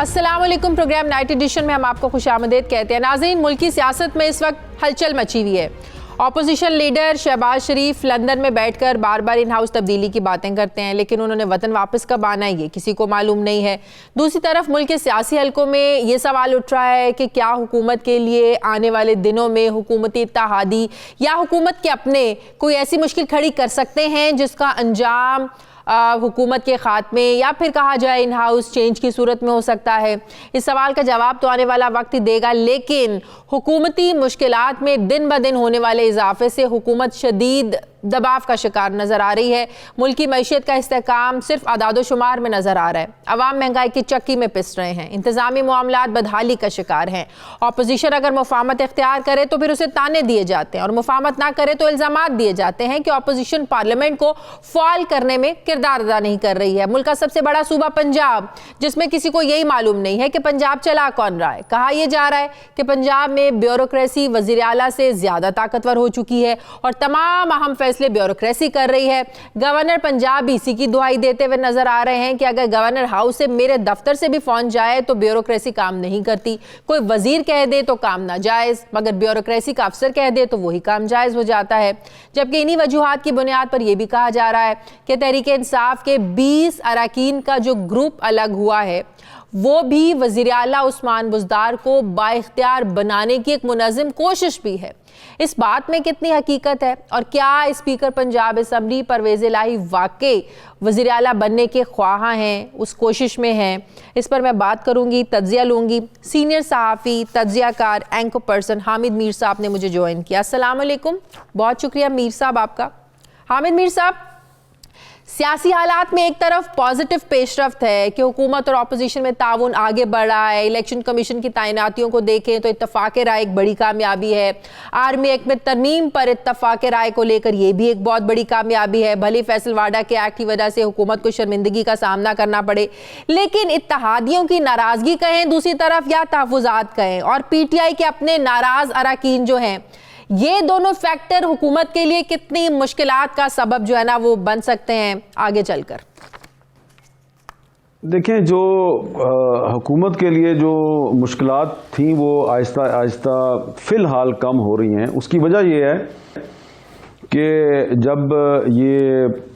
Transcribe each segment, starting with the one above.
अस्सलामुअलैकुम। Programme night addition में हम आपको खुशामदीद कहते हैं। नाज़रीन, मुल्की सियासत में इस वक्त हलचल मची हुई है। ऑपोजिशन लीडर शहबाज शरीफ लंदन में बैठकर बार बार इन हाउस तब्दीली की बातें करते हैं, लेकिन उन्होंने वतन वापस कब आना है ये किसी को मालूम नहीं है। दूसरी तरफ मुल्क के सियासी हलकों में ये सवाल उठ रहा है कि क्या हुकूमत के लिए आने वाले दिनों में हुकूमती इत्तेहादी या हुकूमत के अपने कोई ऐसी मुश्किल खड़ी कर सकते हैं जिसका अंजाम हुकूमत के खात्मे या फिर कहा जाए इन हाउस चेंज की सूरत में हो सकता है। इस सवाल का जवाब तो आने वाला वक्त ही देगा, लेकिन हुकूमती मुश्किलात में दिन ब दिन होने वाले इजाफे से हुकूमत शदीद दबाव का शिकार नजर आ रही है। मुल्की मईशत का इस्तेहकाम सिर्फ अदाद शुमार में नजर आ रहा है। अवाम महंगाई की चक्की में पिस रहे हैं, इंतजामी मामलात बदहाली का शिकार हैं। अपोजिशन अगर मुफाहमत इख्तियार करे तो फिर उसे ताने दिए जाते हैं और मुफाहमत ना करे तो इल्जामात दिए जाते हैं कि अपोजिशन पार्लियामेंट को फाल करने में किरदार अदा नहीं कर रही है। मुल्क का सबसे बड़ा सूबा पंजाब, जिसमें किसी को यही मालूम नहीं है कि पंजाब चला कौन रहा है। कहा यह जा रहा है कि पंजाब में ब्यूरोक्रेसी वज़ीर आला से ज्यादा ताकतवर हो चुकी है और तमाम अहम फैसले ब्यूरोक्रेसी कर रही है। गवर्नर पंजाब इसी की दुहाई देते हुए नजर आ रहे हैं कि अगर गवर्नर हाउस से मेरे दफ्तर से भी फोन जाए तो ब्यूरोक्रेसी काम नहीं करती। कोई वजीर कह दे तो काम नाजायज, मगर ब्यूरोक्रेसी का अफसर कह दे तो वही काम जायज हो जाता है। जबकि इन्हीं वजूहात की बुनियाद पर यह भी कहा जा रहा है कि तहरीक इंसाफ के 20 अरकान का जो ग्रुप अलग हुआ है वो भी वज़ीर आला उस्मान बुज़दार को बाइख्तियार बनाने की एक मुनज़्ज़म कोशिश भी है। इस बात में कितनी हकीकत है और क्या स्पीकर पंजाब असम्बली परवेज़ इलाही वाकई वज़ीर आला बनने के ख्वाह हैं, उस कोशिश में हैं? इस पर मैं बात करूंगी, तज्ज़िया लूंगी। सीनियर सहाफ़ी, तज्ज़ियाकार, एंकर पर्सन हामिद मीर साहब ने मुझे ज्वाइन किया। अस्सलाम वालेकुम, बहुत शुक्रिया मीर साहब आपका। हामिद मीर साहब, सियासी हालात में एक तरफ पॉजिटिव पेशरफ्त है कि हुकूमत और अपोजिशन में ताउन आगे बढ़ रहा है। इलेक्शन कमीशन की तैनातियों को देखें तो इत्तफाक राय एक बड़ी कामयाबी है। आर्मी एक्ट में तरमीम पर इत्तफाक राय को लेकर यह भी एक बहुत बड़ी कामयाबी है। भले फैसल वाडा के एक्ट की वजह से हुकूमत को शर्मिंदगी का सामना करना पड़े, लेकिन इत्तेहादियों की नाराजगी कहें दूसरी तरफ या तहफ़्फ़ुज़ात कहें और PTI के अपने नाराज अरकान जो हैं, ये दोनों फैक्टर हुकूमत के लिए कितनी मुश्किलात का सबब जो है ना वो बन सकते हैं आगे चलकर? देखें, जो हुकूमत के लिए जो मुश्किलात थी वो आहिस्ता आहिस्ता फ़िलहाल कम हो रही हैं। उसकी वजह ये है कि जब ये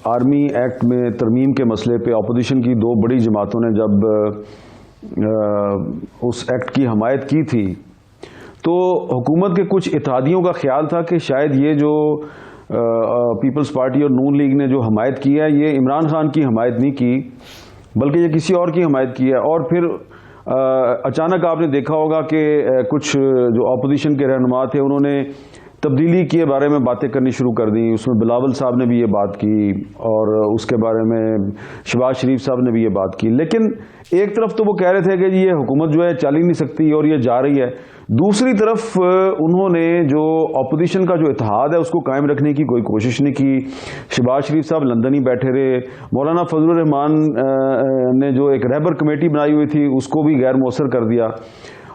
आर्मी एक्ट में तरमीम के मसले पे अपोजिशन की दो बड़ी जमातों ने जब उस एक्ट की हमायत की थी तो हुकूमत के कुछ इत्तेहादियों का ख्याल था कि शायद ये जो पीपल्स पार्टी और नून लीग ने जो हमायत की है ये इमरान खान की हमायत नहीं की बल्कि ये किसी और की हमायत की है। और फिर अचानक आपने देखा होगा कि कुछ जो अपोजिशन के रहनुमा थे उन्होंने तब्दीली के बारे में बातें करनी शुरू कर दी। उसमें बिलावल साहब ने भी ये बात की और उसके बारे में शहबाज शरीफ साहब ने भी ये बात की। लेकिन एक तरफ तो वो कह रहे थे कि ये हुकूमत जो है चल ही नहीं सकती और ये जा रही है, दूसरी तरफ उन्होंने जो अपोजिशन का जो इत्तेहाद है उसको कायम रखने की कोई कोशिश नहीं की। शहबाज शरीफ साहब लंदन ही बैठे रहे। मौलाना फजलुर रहमान ने जो एक रहबर कमेटी बनाई हुई थी उसको भी गैर मौसर कर दिया।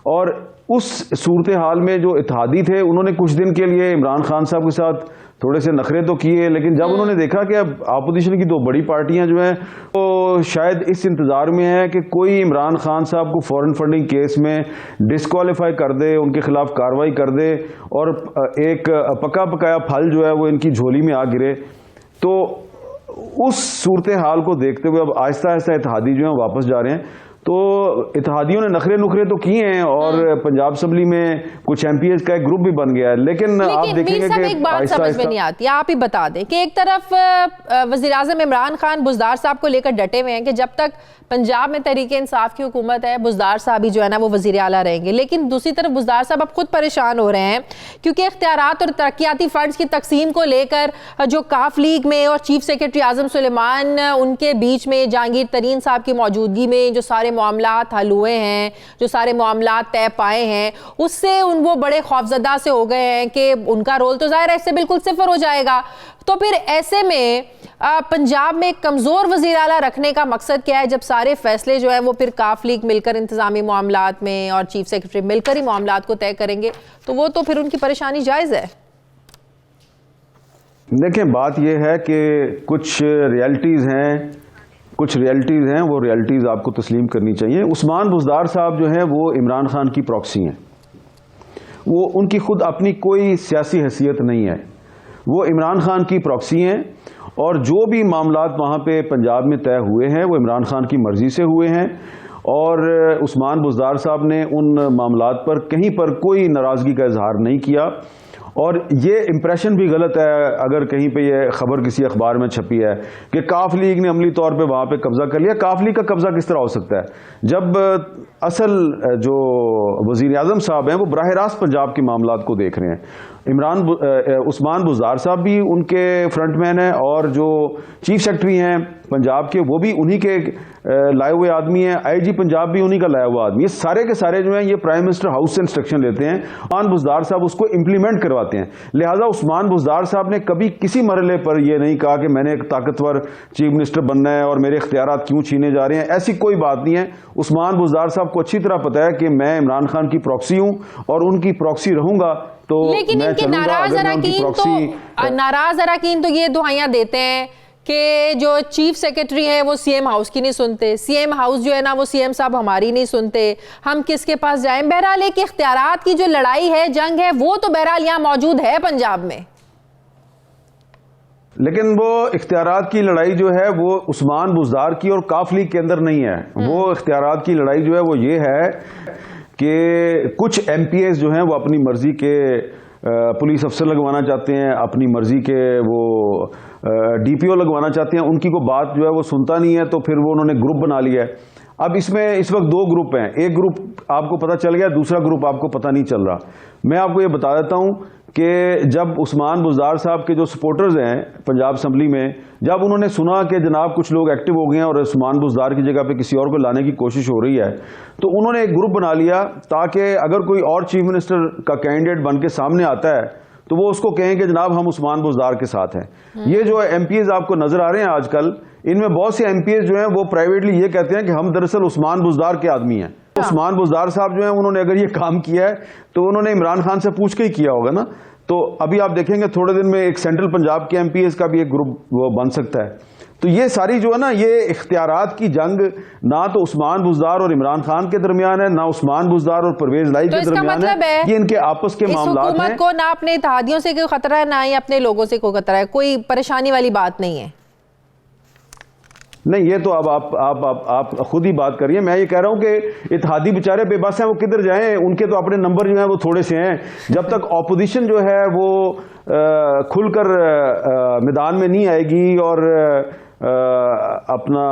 और उस सूरत हाल में जो इत्तेहादी थे उन्होंने कुछ दिन के लिए इमरान खान साहब के साथ थोड़े से नखरे तो किए, लेकिन जब उन्होंने देखा कि अब अपोजिशन की दो बड़ी पार्टियां जो हैं तो शायद इस इंतज़ार में है कि कोई इमरान खान साहब को फॉरेन फंडिंग केस में डिस्क्वालीफाई कर दे, उनके खिलाफ कार्रवाई कर दे और एक पका पकाया फल जो है वो इनकी झोली में आ गिरे, तो उस सूरत हाल को देखते हुए अब आहिस्ता आहिस्ता इत्तेहादी जो है वापस जा रहे हैं। तो इत्तेहादियों ने नखरे नुखरे तो किए हैं और पंजाब असम्बली में कुछ MPs का एक ग्रुप भी बन गया है, लेकिन आप देखेंगे कि एक बात समझ में नहीं आती, आप ही बता दें कि एक तरफ वज़ीर आज़म इमरान खान बुज़दार साहब को लेकर डटे हुए हैं कि जब तक पंजाब में तहरीक इंसाफ की हुकूमत है बुज़दार साहब ही जो है ना वो वज़ीर आला रहेंगे। लेकिन दूसरी तरफ बुज़दार साहब अब खुद परेशान हो रहे हैं क्योंकि इख्तियारात और तरक्याती फंड्स की तकसीम को लेकर जो काफ लीग में और चीफ सेक्रेटरी आज़म सुलेमान उनके बीच में जहांगीर तरीन साहब की मौजूदगी में जो सारे मामलात हल हुए हैं, जो सारे मामलात तय पाए हैं, उससे वो बड़े खौफजदा से हो गए हैं कि उनका रोल तो ज़ाहिर है इससे बिल्कुल सिफर हो जाएगा। तो फिर ऐसे में पंजाब में कमज़ोर वज़ीर आला रखने का मकसद क्या है जब सारे फैसले जो है वो फिर काफ लीग मिलकर इंतज़ामी मामलात में और चीफ सेक्रेटरी मिलकर ही मामलात को तय करेंगे, तो वो तो फिर उनकी परेशानी जायज़ है। देखें, बात यह है कि कुछ रियलिटीज़ हैं कुछ रियलिटीज़ हैं, वो रियलिटीज़ आपको तस्लीम करनी चाहिए। उस्मान बुज़दार साहब जो हैं वो इमरान खान की प्रॉक्सी हैं, वो उनकी खुद अपनी कोई सियासी हैसियत नहीं है, वो इमरान खान की प्रॉक्सी हैं और जो भी मामलात वहाँ पे पंजाब में तय हुए हैं वो इमरान खान की मर्ज़ी से हुए हैं और उस्मान बुज़दार साहब ने उन मामलात पर कहीं पर कोई नाराज़गी का इजहार नहीं किया। और ये इंप्रेशन भी गलत है अगर कहीं पे ये खबर किसी अखबार में छपी है कि काफ लीग ने अमली तौर पे वहाँ पे कब्जा कर लिया। काफ लीग का कब्जा किस तरह हो सकता है जब असल जो वज़ीर आज़म साहब हैं वो बराह रास्त पंजाब के मामलात को देख रहे हैं। उस्मान बुज़दार साहब भी उनके फ्रंटमैन हैं और जो चीफ सेक्रेटरी हैं पंजाब के वो भी उन्हीं के लाए हुए आदमी हैं, आईजी पंजाब भी उन्हीं का लाया हुआ आदमी है। सारे के सारे जो हैं ये प्राइम मिनिस्टर हाउस से इंस्ट्रक्शन लेते हैं, उस्मान बुज़दार साहब उसको इंप्लीमेंट करवाते हैं। लिहाजा उस्मान बुज़दार साहब ने कभी किसी मरहले पर यह नहीं कहा कि मैंने एक ताकतवर चीफ मिनिस्टर बनना है और मेरे इख्तियारात क्यों छीने जा रहे हैं, ऐसी कोई बात नहीं है। उस्मान बुज़दार साहब को अच्छी तरह पता है कि मैं इमरान खान की प्रॉक्सी हूं और उनकी प्रॉक्सी रहूंगा। तो लेकिन इनके नाराज अरकान तो ये दुहाइयां देते हैं कि जो चीफ सेक्रेटरी है वो सीएम हाउस की नहीं सुनते, सीएम हाउस जो है ना वो सीएम साहब हमारी नहीं सुनते, हम किसके पास जाएं। बहरहाल एक इख्तियारात की जो लड़ाई है, जंग है, वो तो बहरहाल यहाँ मौजूद है पंजाब में, लेकिन वो इख्तियारात की लड़ाई जो है वो उस्मान बुज़दार की और काफ लीग के अंदर नहीं है। वो इख्तियारात की लड़ाई जो है वो ये है कि कुछ एमपीएस जो हैं वो अपनी मर्जी के पुलिस अफसर लगवाना चाहते हैं, अपनी मर्जी के वो डीपीओ लगवाना चाहते हैं, उनकी कोई बात जो है वो सुनता नहीं है, तो फिर वो उन्होंने ग्रुप बना लिया है। अब इसमें इस वक्त दो ग्रुप हैं, एक ग्रुप आपको पता चल गया, दूसरा ग्रुप आपको पता नहीं चल रहा। मैं आपको ये बता देता हूं कि जब उस्मान बुज़दार साहब के जो सपोर्टर्स हैं पंजाब असम्बली में, जब उन्होंने सुना कि जनाब कुछ लोग एक्टिव हो गए हैं और उस्मान बुज़दार की जगह पे किसी और को लाने की कोशिश हो रही है, तो उन्होंने एक ग्रुप बना लिया ताकि अगर कोई और चीफ मिनिस्टर का कैंडिडेट बन के सामने आता है तो वो उसको कहें कि जनाब हम उस्मान बुज़दार के साथ हैं। ये जो एमपीएस आपको नजर आ रहे हैं आजकल, इनमें बहुत से एमपीएस जो हैं वो प्राइवेटली ये कहते हैं कि हम दरअसल उस्मान बुज़दार के आदमी हैं। उस्मान बुज़दार साहब जो हैं उन्होंने अगर ये काम किया है तो उन्होंने इमरान खान से पूछ के ही किया होगा ना। तो अभी आप देखेंगे थोड़े दिन में एक सेंट्रल पंजाब के एमपीएस का भी एक ग्रुप वो बन सकता है। तो ये सारी जो है ना ये इख्तियारात की जंग ना तो उस्मान बुज़दार और इमरान खान के दरमियान है, ना उस्मान बुज़दार और परवेज लाई के दरमियान है। ये इनके आपस के मामलात हैं। हुकूमत को ना अपने इत्तेहादियों से कोई खतरा है, ना ही अपने लोगों से कोई खतरा है, कोई परेशानी वाली बात नहीं है। नहीं, ये तो अब आप खुद ही बात करिए। मैं ये कह रहा हूं कि इत्तेहादी बेचारे बेबस हैं, वो किधर जाएं, उनके तो अपने नंबर जो हैं वो थोड़े से हैं। जब तक ऑपोजिशन जो है वो खुलकर मैदान में नहीं आएगी और अपना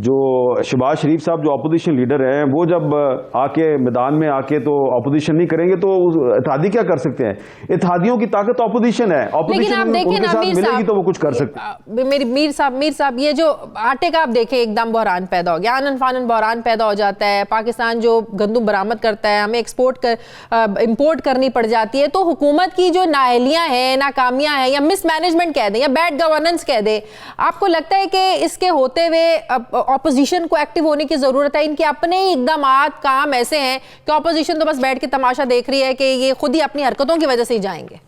जो शहबाज शरीफ साहब जो अपोजिशन लीडर हैं वो जब आके मैदान में आके तो अपोजिशन नहीं करेंगे तो इत्तेहादी क्या कर सकते हैं। इत्तेहादियों की ताकत अपोजिशन है, अपोजिशन उनके साथ मिलेगी तो वो कुछ कर सकते। मेरी मीर साहब ये जो आटे का आप देखें एकदम बहरान पैदा हो गया, आनन फानन बहरान पैदा हो जाता है। पाकिस्तान जो गंदम बरामद करता है हमें इंपोर्ट करनी पड़ जाती है। तो हुकूमत की जो नाअहलियां हैं, नाकामियां हैं, या मिसमैनेजमेंट कह दें या बैड गवर्नेंस कह दें, आपको लगता है कि इसके होते हुए ऑपोजिशन को एक्टिव होने की जरूरत है? इनके अपने ही इक़दामात काम ऐसे हैं कि ऑपोजिशन तो बस बैठ के तमाशा देख रही है कि ये खुद ही अपनी हरकतों की वजह से ही जाएंगे।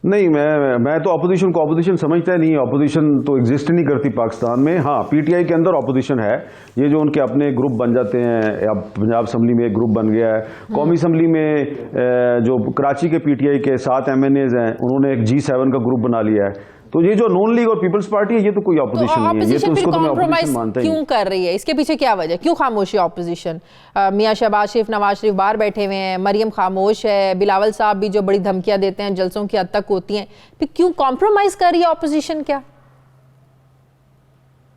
नहीं, मैं तो ऑपोजिशन को ऑपोजिशन समझता नहीं। ऑपोजिशन तो एग्जिस्ट नहीं करती पाकिस्तान में। हाँ, पीटीआई के अंदर ऑपोजिशन है, ये जो उनके अपने ग्रुप बन जाते हैं। अब पंजाब असम्बली में एक ग्रुप बन गया है, कौमी असम्बली में जो कराची के पीटीआई के 7 MNAs हैं उन्होंने एक G7 का ग्रुप बना लिया है। तो ये जो नून लीग और पीपल्स पार्टी है ये तो कोई ऑपोजिशन नहीं है, ये तो उसको तो मैं ऑपोजिशन मानता ही नहीं। क्यों कर रही है, इसके पीछे क्या वजह, क्यों खामोश है ऑपोजिशन? मियां शहबाज शरीफ, नवाज शरीफ बाहर बैठे हुए हैं, मरियम खामोश है, बिलावल साहब भी जो बड़ी धमकियां देते हैं जलसों की हद तक होती हैं, फिर क्यों कॉम्प्रोमाइज कर रही है ऑपोजिशन? क्या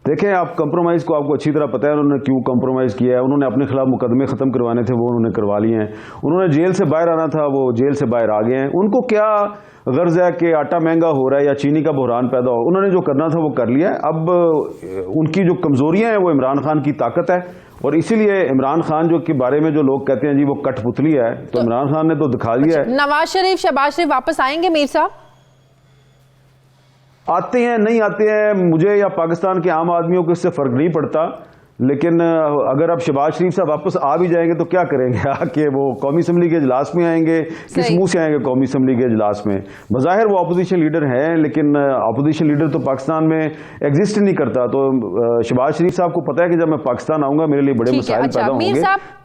देखें, आप कंप्रोमाइज को आपको अच्छी तरह पता है उन्होंने क्यों कंप्रोमाइज किया है। उन्होंने अपने खिलाफ मुकदमे खत्म करवाने थे, वो उन्होंने करवा लिए हैं। उन्होंने जेल से बाहर आना था, वो जेल से बाहर आ गए हैं। उनको क्या गर्ज है कि आटा महंगा हो रहा है या चीनी का बहरान पैदा हो, उन्होंने जो करना था वो कर लिया है। अब उनकी जो कमजोरियां हैं वो इमरान खान की ताकत है, और इसीलिए इमरान खान जो के बारे में जो लोग कहते हैं जी वो कठपुतली है, तो इमरान खान ने तो दिखा दिया है। नवाज शरीफ, शहबाज शरीफ वापस आएंगे मीर साहब? आते हैं नहीं आते हैं, मुझे या पाकिस्तान के आम आदमियों को इससे फर्क नहीं पड़ता। लेकिन अगर अब शहबाज शरीफ साहब वापस आ भी जाएंगे तो क्या करेंगे आके? वो कौमी असम्बली के इजलास में आएंगे, किस मुंह से आएंगे कौमी असम्बली के इजलास में? बज़ाहिर वो अपोजिशन लीडर हैं, लेकिन अपोजिशन लीडर तो पाकिस्तान में एग्जिस्ट नहीं करता। तो शहबाज शरीफ साहब को पता है कि जब मैं पाकिस्तान आऊंगा मेरे लिए बड़े मसाइल पैदा होंगे।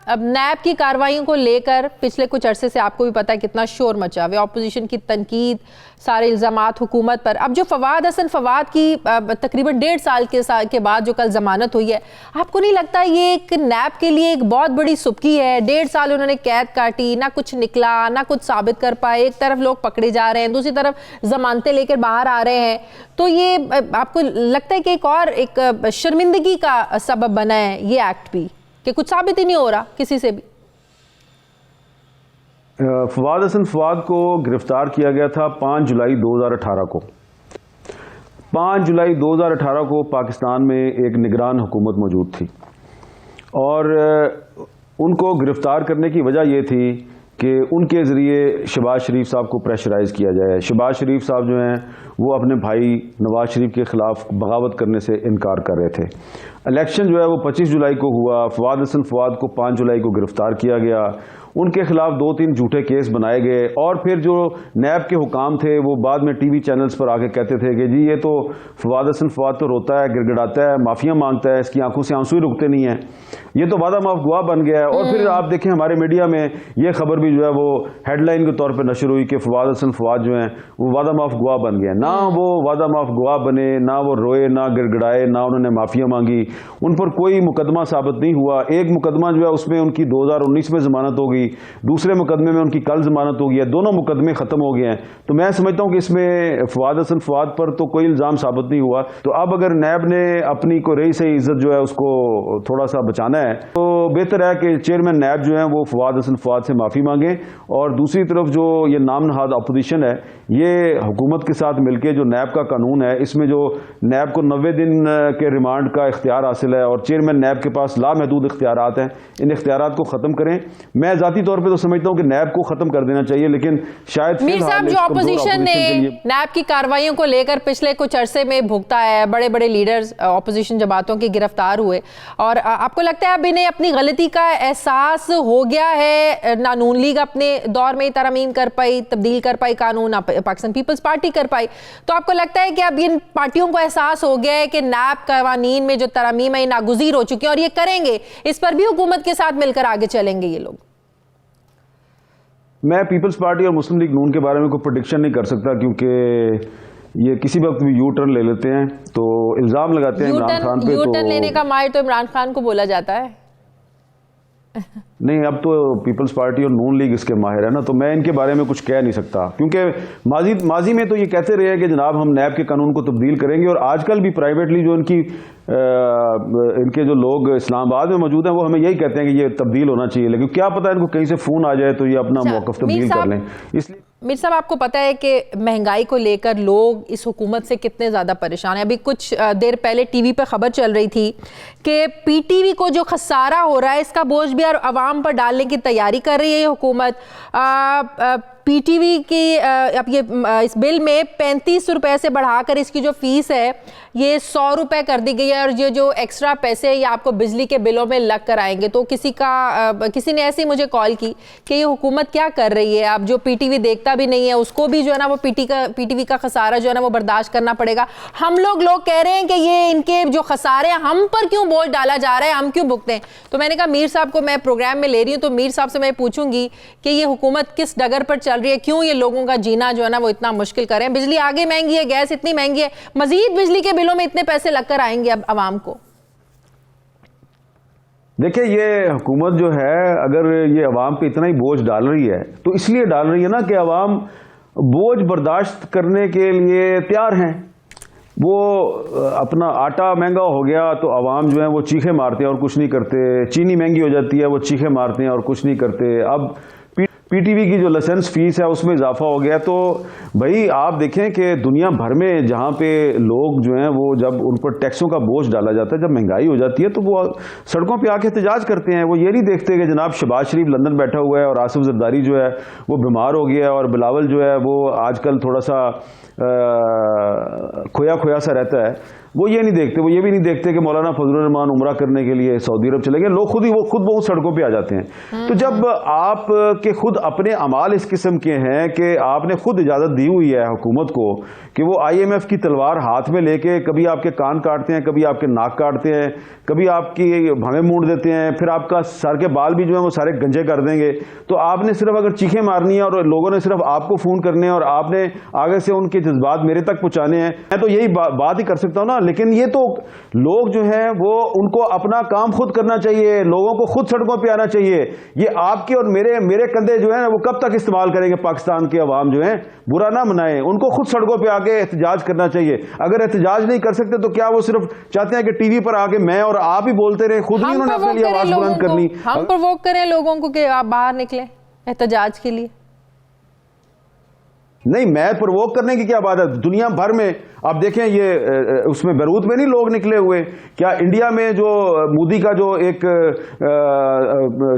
अब नैब की कार्रवाइयों को लेकर पिछले कुछ अरसे से आपको भी पता है कितना शोर मचा हुआ है, ऑपोजिशन की तनकीद, सारे इल्जामात हुकूमत पर। अब जो फवाद हसन फवाद की तकरीबन 1.5 साल के बाद जो कल जमानत हुई है, आपको नहीं लगता ये एक नैब के लिए एक बहुत बड़ी सुबकी है? 1.5 साल उन्होंने कैद काटी, ना कुछ निकला, ना कुछ साबित कर पाए। एक तरफ लोग पकड़े जा रहे हैं, दूसरी तरफ जमानतें लेकर बाहर आ रहे हैं। तो ये आपको लगता है कि एक और एक शर्मिंदगी का सबब बना है ये एक्ट भी, कि कुछ साबित ही नहीं हो रहा किसी से भी? फवाद हसन फवाद को गिरफ्तार किया गया था 5 जुलाई 2018 को। 5 जुलाई 2018 को पाकिस्तान में एक निगरान हुकूमत मौजूद थी और उनको गिरफ्तार करने की वजह यह थी कि उनके ज़रिए शहबाज शरीफ साहब को प्रेशराइज़ किया जाए। शहबाज शरीफ साहब जो हैं वो अपने भाई नवाज शरीफ के ख़िलाफ़ बगावत करने से इनकार कर रहे थे। इलेक्शन जो है वो 25 जुलाई को हुआ। फवाद हसन फवाद को 5 जुलाई को गिरफ्तार किया गया। उनके खिलाफ 2-3 झूठे केस बनाए गए और फिर जो नैब के हुकाम थे वो बाद में टीवी चैनल्स पर आके कहते थे कि जी ये तो फवाद हसन फवाद तो रोता है, गिड़गिड़ाता है, माफिया मांगता है, इसकी आंखों से आंसू ही रुकते नहीं हैं, ये तो वादा माफ गवाह बन गया है। और फिर आप देखें हमारे मीडिया में ये खबर भी जो है वो हेडलाइन के तौर पर नशर हुई कि फवाद हसन फवाद जो है वो वादा माफ गवाह बन गया। ना वो वादा माफ गवाह बने, ना वो रोए, ना गिड़गिड़ाए, ना उन्होंने माफिया मांगी। उन पर कोई मुकदमा साबित नहीं हुआ। एक मुकदमा जो है उसमें उनकी 2019 में जमानत हो गई, दूसरे मुकदमे में उनकी कल जमानत हो गई है। दोनों मुकदमे खत्म हो गए हैं। तो मैं समझता हूं कि इसमें फवाद हसन फवाद पर तो कोई इल्जाम साबित नहीं हुआ। तो अब अगर नैब ने अपनी को रही सही इज्जत जो है उसको थोड़ा सा बचाना है तो बेहतर है कि चेयरमैन नैब जो है वो फवाद हसन फवाद से माफी मांगे। और दूसरी तरफ जो ये नाम नहाद अपोजिशन है ये हुकूमत के साथ मिलकर जो नैब का कानून है इसमें जो नैब को 90 दिन के रिमांड का इख्तियार हासिल है और चेयरमैन नैब के पास लामहदूद इख्तियारात हैं, इन इख्तियारात को ख़त्म करें। मैं ज़ाती तौर पे तो समझता हूं कि नैब को ख़त्म कर देना चाहिए, लेकिन शायद मीर साहब जो अपोजिशन ने नैब की कार्रवाइयों को लेकर पिछले कुछ अरसे में भुगता है, बड़े बड़े लीडर्स अपोजिशन जमातों के गिरफ्तार हुए, और आपको लगता है अब इन्हें अपनी गलती का एहसास हो गया है? ना नून लीग अपने दौर में तरमीम कर पाई, तब्दील कर पाई कानून, ना पाकिस्तान पीपल्स पार्टी कर पाई, तो आपको लगता है कि अब इन पार्टियों को एहसास हो गया है कि नैब कवानीन में जो तरमीम है नागुज़ीर हो चुकी है और ये करेंगे, इस पर भी हुकूमत के साथ मिलकर आगे चलेंगे ये लोग? मैं पीपल्स पार्टी और मुस्लिम लीग नून के बारे में कोई प्रेडिक्शन नहीं कर सकता क्योंकि ये किसी वक्त भी यू टर्न ले लेते हैं, तो इल्जाम लगाते हैं इमरान खान पे। यू टर्न लेने का माहिर तो इमरान खान को बोला जाता है। नहीं, अब तो पीपल्स पार्टी और नून लीग इसके माहिर है ना, तो मैं इनके बारे में कुछ कह नहीं सकता क्योंकि माजी में तो ये कहते रहे कि जनाब हम नैब के कानून को तब्दील करेंगे, और आजकल भी प्राइवेटली जो इनके जो लोग इस्लामाबाद में मौजूद हैं वो हमें यही कहते हैं कि ये तब्दील होना चाहिए, लेकिन क्या पता इनको कहीं से फोन आ जाए तो ये अपना मौक़िफ़ तब्दील कर लें। इसलिए मीर साहब आपको पता है कि महंगाई को लेकर लोग इस हुकूमत से कितने ज़्यादा परेशान हैं। अभी कुछ देर पहले टीवी पर खबर चल रही थी कि पीटीवी को जो खसारा हो रहा है इसका बोझ भी आवाम पर डालने की तैयारी कर रही है ये हुकूमत। पीटीवी की अब ये इस बिल में 35 रुपए से बढ़ाकर इसकी जो फीस है ये 100 रुपए कर दी गई है, और ये जो एक्स्ट्रा पैसे ये आपको बिजली के बिलों में लग कर आएंगे। तो किसी ने ऐसे ही मुझे कॉल की कि ये हुकूमत क्या कर रही है, अब जो पीटीवी देखता भी नहीं है उसको भी जो है ना वो पीटीवी का खसारा जो है ना वो बर्दाश्त करना पड़ेगा। हम लोग कह रहे हैं कि ये इनके जो खसारे हम पर क्यों बोझ डाला जा रहा है, हम क्यों भुगते हैं? तो मैंने कहा मीर साहब को मैं प्रोग्राम में ले रही हूँ, तो मीर साहब से मैं पूछूंगी कि ये हुकूमत किस डगर पर चल रही है, क्यों ये लोगों का जीना जो है ना वो इतना मुश्किल कर रहे हैं? बिजली आगे महंगी है, गैस इतनी महंगी है, मजीद बिजली के बिलों में इतने पैसे लगकर आएंगे अब आवाम को। देखिए ये हुकूमत जो है अगर ये अवाम पे इतना ही बोझ डाल रही है तो इसलिए डाल रही है ना कि अवाम बोझ बर्दाश्त करने के लिए तैयार हैं। वो अपना आटा महंगा हो गया तो अवाम जो है वो चीखे मारते हैं और कुछ नहीं करते, चीनी महंगी हो जाती है वो चीखे मारते हैं और कुछ नहीं करते। अब पीटीवी की जो लाइसेंस फीस है उसमें इजाफा हो गया। तो भाई आप देखें कि दुनिया भर में जहाँ पे लोग जो हैं वो जब उन पर टैक्सों का बोझ डाला जाता है, जब महंगाई हो जाती है तो वो सड़कों पे आके एहतजाज करते हैं। वो ये नहीं देखते कि जनाब शहबाज शरीफ लंदन बैठा हुआ है और आसिफ जरदारी जो है वो बीमार हो गया है और बिलावल जो है वो आजकल थोड़ा सा खोया खोया सा रहता है, वो ये नहीं देखते, वो ये भी नहीं देखते कि मौलाना फजलुर रहमान उम्रा करने के लिए सऊदी अरब चले गए। लोग खुद बहुत सड़कों पे आ जाते हैं। तो जब आप के खुद अपने अमाल इस किस्म के हैं कि आपने खुद इजाज़त दी हुई है हुकूमत को कि वो IMF की तलवार हाथ में लेके कभी आपके कान काटते हैं, कभी आपके नाक काटते हैं, कभी आपकी भवें मूंड देते हैं, फिर आपका सर के बाल भी जो है वो सारे गंजे कर देंगे, तो आपने सिर्फ अगर चीखें मारनी है और लोगों ने सिर्फ आपको फ़ोन करने हैं और आपने आगे से उनके जज्बात मेरे तक पहुँचाने हैं, मैं तो यही बात ही कर सकता हूँ ना। लेकिन ये तो लोग जो हैं वो उनको अपना काम खुद करना चाहिए, लोगों को खुद सड़कों पे आना चाहिए। ये आपके और मेरे कंधे जो है वो कब तक इस्तेमाल करेंगे? पाकिस्तान के अवाम जो है बुरा ना मनाएं, उनको खुद सड़कों पे आके एहतजाज करना चाहिए। अगर एहतजाज नहीं कर सकते तो क्या वो सिर्फ चाहते हैं कि टीवी पर आके मैं और आप ही बोलते रहे? खुद नहीं उन्होंने अपने लिए आवाज बुलंद करनी। हम प्रोवोक करें लोगों को कि आप बाहर निकले एहतजाज के लिए? नहीं, मैं प्रोवोक करने की क्या बात है? दुनिया भर में आप देखें, ये उसमें बैरूत में नहीं लोग निकले हुए क्या? इंडिया में जो मोदी का जो एक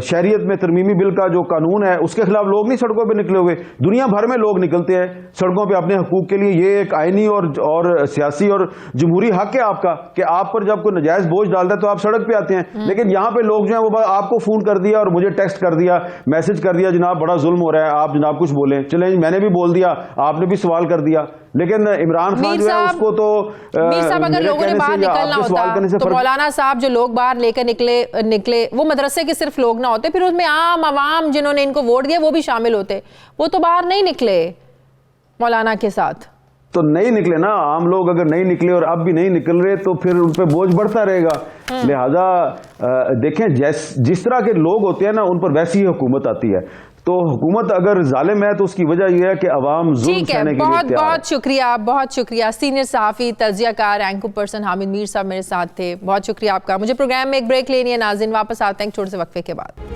शहरियत में तरमीमी बिल का जो कानून है उसके खिलाफ लोग नहीं सड़कों पे निकले हुए? दुनिया भर में लोग निकलते हैं सड़कों पे अपने हकूक के लिए। ये एक आईनी और सियासी और जमहूरी हक है आपका कि आप पर जब कोई नजायज बोझ डालता है तो आप सड़क पे आते हैं। लेकिन यहाँ पे लोग जो है वो आपको फोन कर दिया और मुझे टेक्स्ट कर दिया, मैसेज कर दिया, जनाब बड़ा जुल्म हो रहा है, आप जनाब कुछ बोलें। चलें, मैंने भी बोल दिया, आपने भी सवाल कर दिया, लेकिन इमरान खान जो है उसको तो मीर साहब अगर लोगों ने बाहर निकलना होता तो मौलाना साहब जो लोग बाहर लेकर निकले वो मदरसे के सिर्फ लोग ना होते, फिर उसमें आम आवाम जिन्होंने इनको वोट दिया वो भी शामिल होते। वो तो बाहर नहीं निकले मौलाना के साथ, तो नहीं निकले ना। आम लोग अगर नहीं निकले और अब भी नहीं निकल रहे तो फिर उन पर बोझ बढ़ता रहेगा। लिहाजा देखें, जिस तरह के लोग होते हैं ना उन पर वैसी ही हुकूमत आती है। तो हुकूमत अगर जालिम है तो उसकी वजह यह है कि अवाम जुल्म सहने के लिए तैयार है। बहुत शुक्रिया। सीनियर सहाफ़ी, तज़कियाकार, एंकर पर्सन हामिद मीर साहब मेरे साथ थे। बहुत शुक्रिया आपका। मुझे प्रोग्राम में एक ब्रेक लेनी है नाज़रीन, वापस आते हैं छोटे से वक्फे के बाद।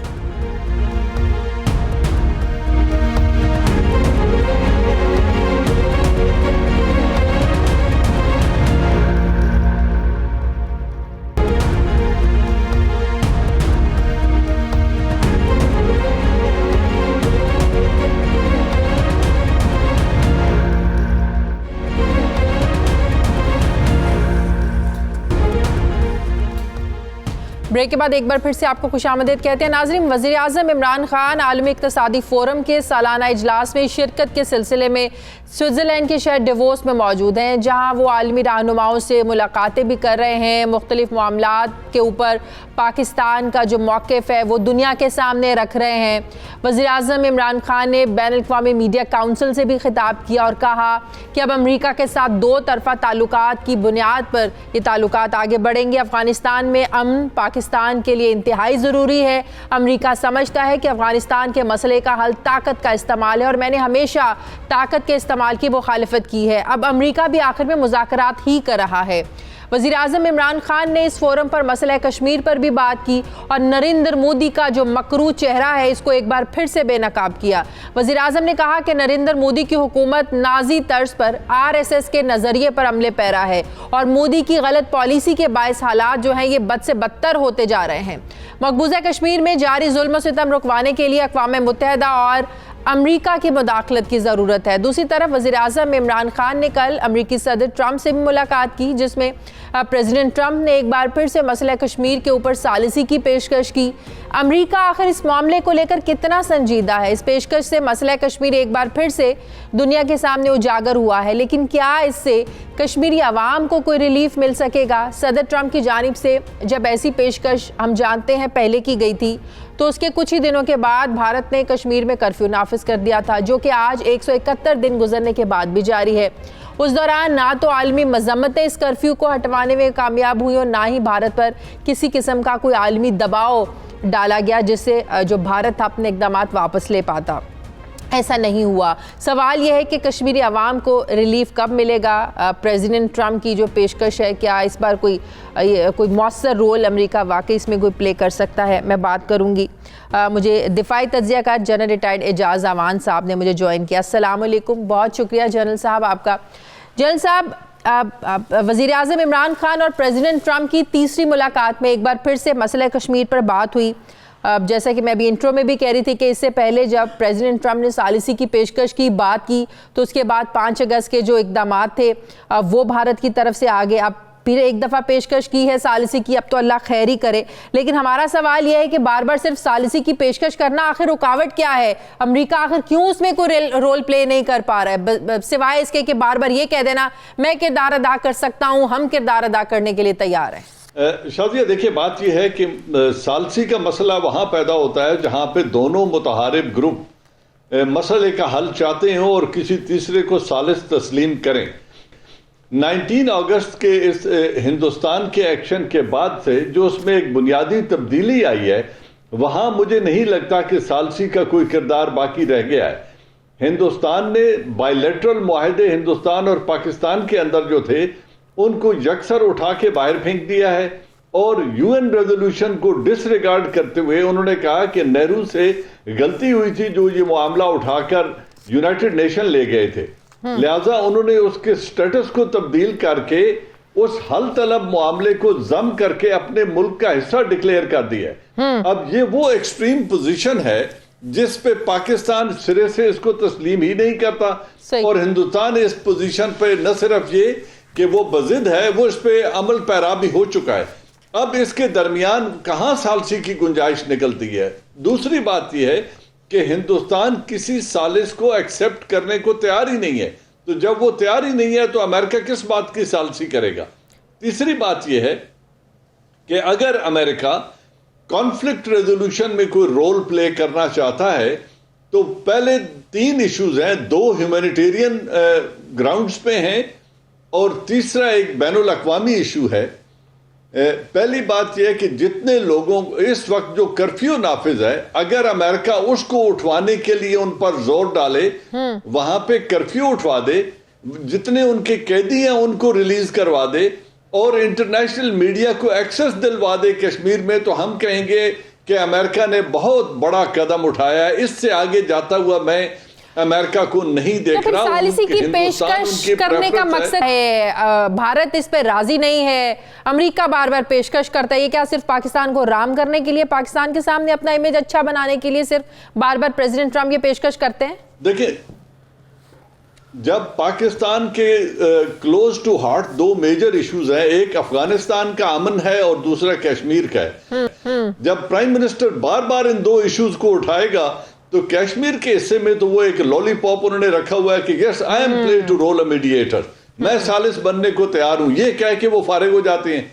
ब्रेक के बाद एक बार फिर से आपको खुशामदीद कहते हैं नाज़रीन। वज़ीर आज़म इमरान खान आलमी इक़्तिसादी फ़ोरम के सालाना इजलास में शिरकत के सिलसिले में स्विट्ज़रलैंड के शहर डेवोस में मौजूद हैं, जहां वो आलमी रहनुमाओं से मुलाकातें भी कर रहे हैं। मुख्तलिफ मामलात के ऊपर पाकिस्तान का जो मौक़िफ़ है वो दुनिया के सामने रख रहे हैं। वज़ीर आज़म इमरान खान ने बैनुल-अक़वामी मीडिया काउंसिल से भी खिताब किया और कहा कि अब अमरीका के साथ दो तरफ़ा ताल्लुकात की बुनियाद पर ये ताल्लुकात आगे बढ़ेंगे। अफ़गानिस्तान में अमन पाकिस्तान के लिए इंतहाई ज़रूरी है। अमरीका समझता है कि अफ़गानिस्तान के मसले का हल ताकत का इस्तेमाल है और मैंने हमेशा ताकत के इस्तेमाल की मुखालिफत की है। अब अमरीका भी आखिर में मुज़ाकरात ही कर रहा है। वज़ीर आज़म इमरान खान ने इस फोरम पर मसला कश्मीर पर भी बात की और नरेंद्र मोदी का जो मकरू चेहरा है इसको एक बार फिर से बेनकाब किया। वज़ीर आज़म ने कहा कि नरेंद्र मोदी की हुकूमत नाजी तर्ज पर RSS के नज़रिए पर अमले पैरा है और मोदी की गलत पॉलिसी के बायस हालात जो हैं ये बद से बदतर होते जा रहे हैं। मकबूजा कश्मीर में जारी जुल्म सितम रुकवाने के लिए अक़वाम मुत्तहिदा और अमरीका की मुदाखलत की ज़रूरत है। दूसरी तरफ वज़ीर आज़म इमरान खान ने कल अमरीकी सदर ट्रंप से भी मुलाकात की, जिसमें प्रेसिडेंट ट्रंप ने एक बार फिर से मसला कश्मीर के ऊपर सालिसी की पेशकश की। अमरीका आखिर इस मामले को लेकर कितना संजीदा है? इस पेशकश से मसला कश्मीर एक बार फिर से दुनिया के सामने उजागर हुआ है, लेकिन क्या इससे कश्मीरी अवाम को कोई रिलीफ मिल सकेगा? सदर ट्रंप की जानिब से जब ऐसी पेशकश हम जानते हैं पहले की गई थी तो उसके कुछ ही दिनों के बाद भारत ने कश्मीर में कर्फ्यू नाफिज कर दिया था, जो कि आज 171 दिन गुजरने के बाद भी जारी है। उस दौरान ना तो आलमी मजम्मतें इस कर्फ्यू को हटवाने में कामयाब हुई और ना ही भारत पर किसी किस्म का कोई आलमी दबाव डाला गया जिससे जो भारत था अपने इक़दाम वापस ले पाता। ऐसा नहीं हुआ। सवाल यह है कि कश्मीरी अवाम को रिलीफ कब मिलेगा? प्रेसिडेंट ट्रंप की जो पेशकश है, क्या इस बार कोई मौसर रोल अमेरिका वाकई इसमें कोई प्ले कर सकता है? मैं बात करूंगी। मुझे दिफाई तज्ज़ियाकार जनरल रिटायर्ड एजाज़ अवान साहब ने मुझे ज्वाइन किया। अस्सलाम वालेकुम, बहुत शुक्रिया जनरल साहब आपका। जनरल साहब, वज़ीर आज़म इमरान खान और प्रेसिडेंट ट्रंप की तीसरी मुलाकात में एक बार फिर से मसला कश्मीर पर बात हुई। जैसा कि मैं अभी इंट्रो में भी कह रही थी कि इससे पहले जब प्रेसिडेंट ट्रंप ने सालिसी की पेशकश की बात की तो उसके बाद 5 अगस्त के जो इकदाम थे वो भारत की तरफ से आगे अब फिर एक दफ़ा पेशकश की है सालिसी की, अब तो अल्लाह खैर ही करे। लेकिन हमारा सवाल यह है कि बार बार सिर्फ सालिसी की पेशकश करना आखिर रुकावट क्या है? अमेरिका आखिर क्यों उसमें कोई रोल प्ले नहीं कर पा रहा है, सिवाय इसके कि बार बार ये कह देना मैं किरदार अदा कर सकता हूं, हम किरदार अदा करने के लिए तैयार हैं। शादिया, देखिए बात यह है कि सालिसी का मसला वहां पैदा होता है जहां पे दोनों मुतहारिब ग्रुप मसले का हल चाहते हों और किसी तीसरे को सालिस तस्लीम करें। 19 अगस्त के इस हिंदुस्तान के एक्शन के बाद से जो उसमें एक बुनियादी तब्दीली आई है, वहां मुझे नहीं लगता कि सालिसी का कोई किरदार बाकी रह गया है। हिंदुस्तान ने बायलैटरल मुआहदे हिंदुस्तान और पाकिस्तान के अंदर जो थे उनको यकसर उठा के बाहर फेंक दिया है और यूएन रेजोल्यूशन को डिसरिगार्ड करते हुए उन्होंने कहा कि नेहरू से गलती हुई थी जो ये मामला उठाकर यूनाइटेड नेशन ले गए थे, लिहाजा उन्होंने उसके स्टेटस को तब्दील करके उस हल तलब मामले को जम करके अपने मुल्क का हिस्सा डिक्लेयर कर दिया है। अब ये वो एक्सट्रीम पोजीशन है जिस पे पाकिस्तान सिरे से इसको तस्लीम ही नहीं करता और हिंदुस्तान इस पोजीशन पे न सिर्फ ये कि वो बजिद है, वो इस पे अमल पैरा भी हो चुका है। अब इसके दरमियान कहां सालिसी की गुंजाइश निकलती है? दूसरी बात यह है कि हिंदुस्तान किसी सालिस को एक्सेप्ट करने को तैयार ही नहीं है, तो जब वो तैयार ही नहीं है तो अमेरिका किस बात की सालिसी करेगा? तीसरी बात यह है कि अगर अमेरिका कॉन्फ्लिक्ट रेजोल्यूशन में कोई रोल प्ले करना चाहता है तो पहले 3 इश्यूज हैं, 2 ह्यूमैनिटेरियन ग्राउंड्स पे हैं और तीसरा एक बैनुल अक़वामी इशू है। पहली बात यह है कि जितने लोगों इस वक्त जो कर्फ्यू नाफिज है, अगर अमेरिका उसको उठवाने के लिए उन पर जोर डाले, वहां पे कर्फ्यू उठवा दे, जितने उनके कैदी हैं उनको रिलीज करवा दे और इंटरनेशनल मीडिया को एक्सेस दिलवा दे कश्मीर में, तो हम कहेंगे कि अमेरिका ने बहुत बड़ा कदम उठाया है। इससे आगे जाता हुआ मैं अमेरिका को नहीं देख रहा। सालिसी की पेशकश करने का मकसद है, भारत इस पर राजी नहीं है, अमेरिका बार बार पेशकश करता है, ये क्या सिर्फ पाकिस्तान को राम करने के लिए, पाकिस्तान के सामने अपना इमेज अच्छा बनाने के लिए सिर्फ बार बार प्रेसिडेंट ट्रंप ये पेशकश करते हैं? देखिए, जब पाकिस्तान के close to heart 2 major issues हैं, एक अफगानिस्तान का अमन है और दूसरा कश्मीर का है। जब प्राइम मिनिस्टर बार बार इन 2 इश्यूज को उठाएगा तो कश्मीर के हिस्से में तो वो एक लॉलीपॉप उन्होंने रखा हुआ है कि yes I am play to role a mediator, मैं सालिस बनने को तैयार हूं, ये कह के वो फारिग हो जाते हैं।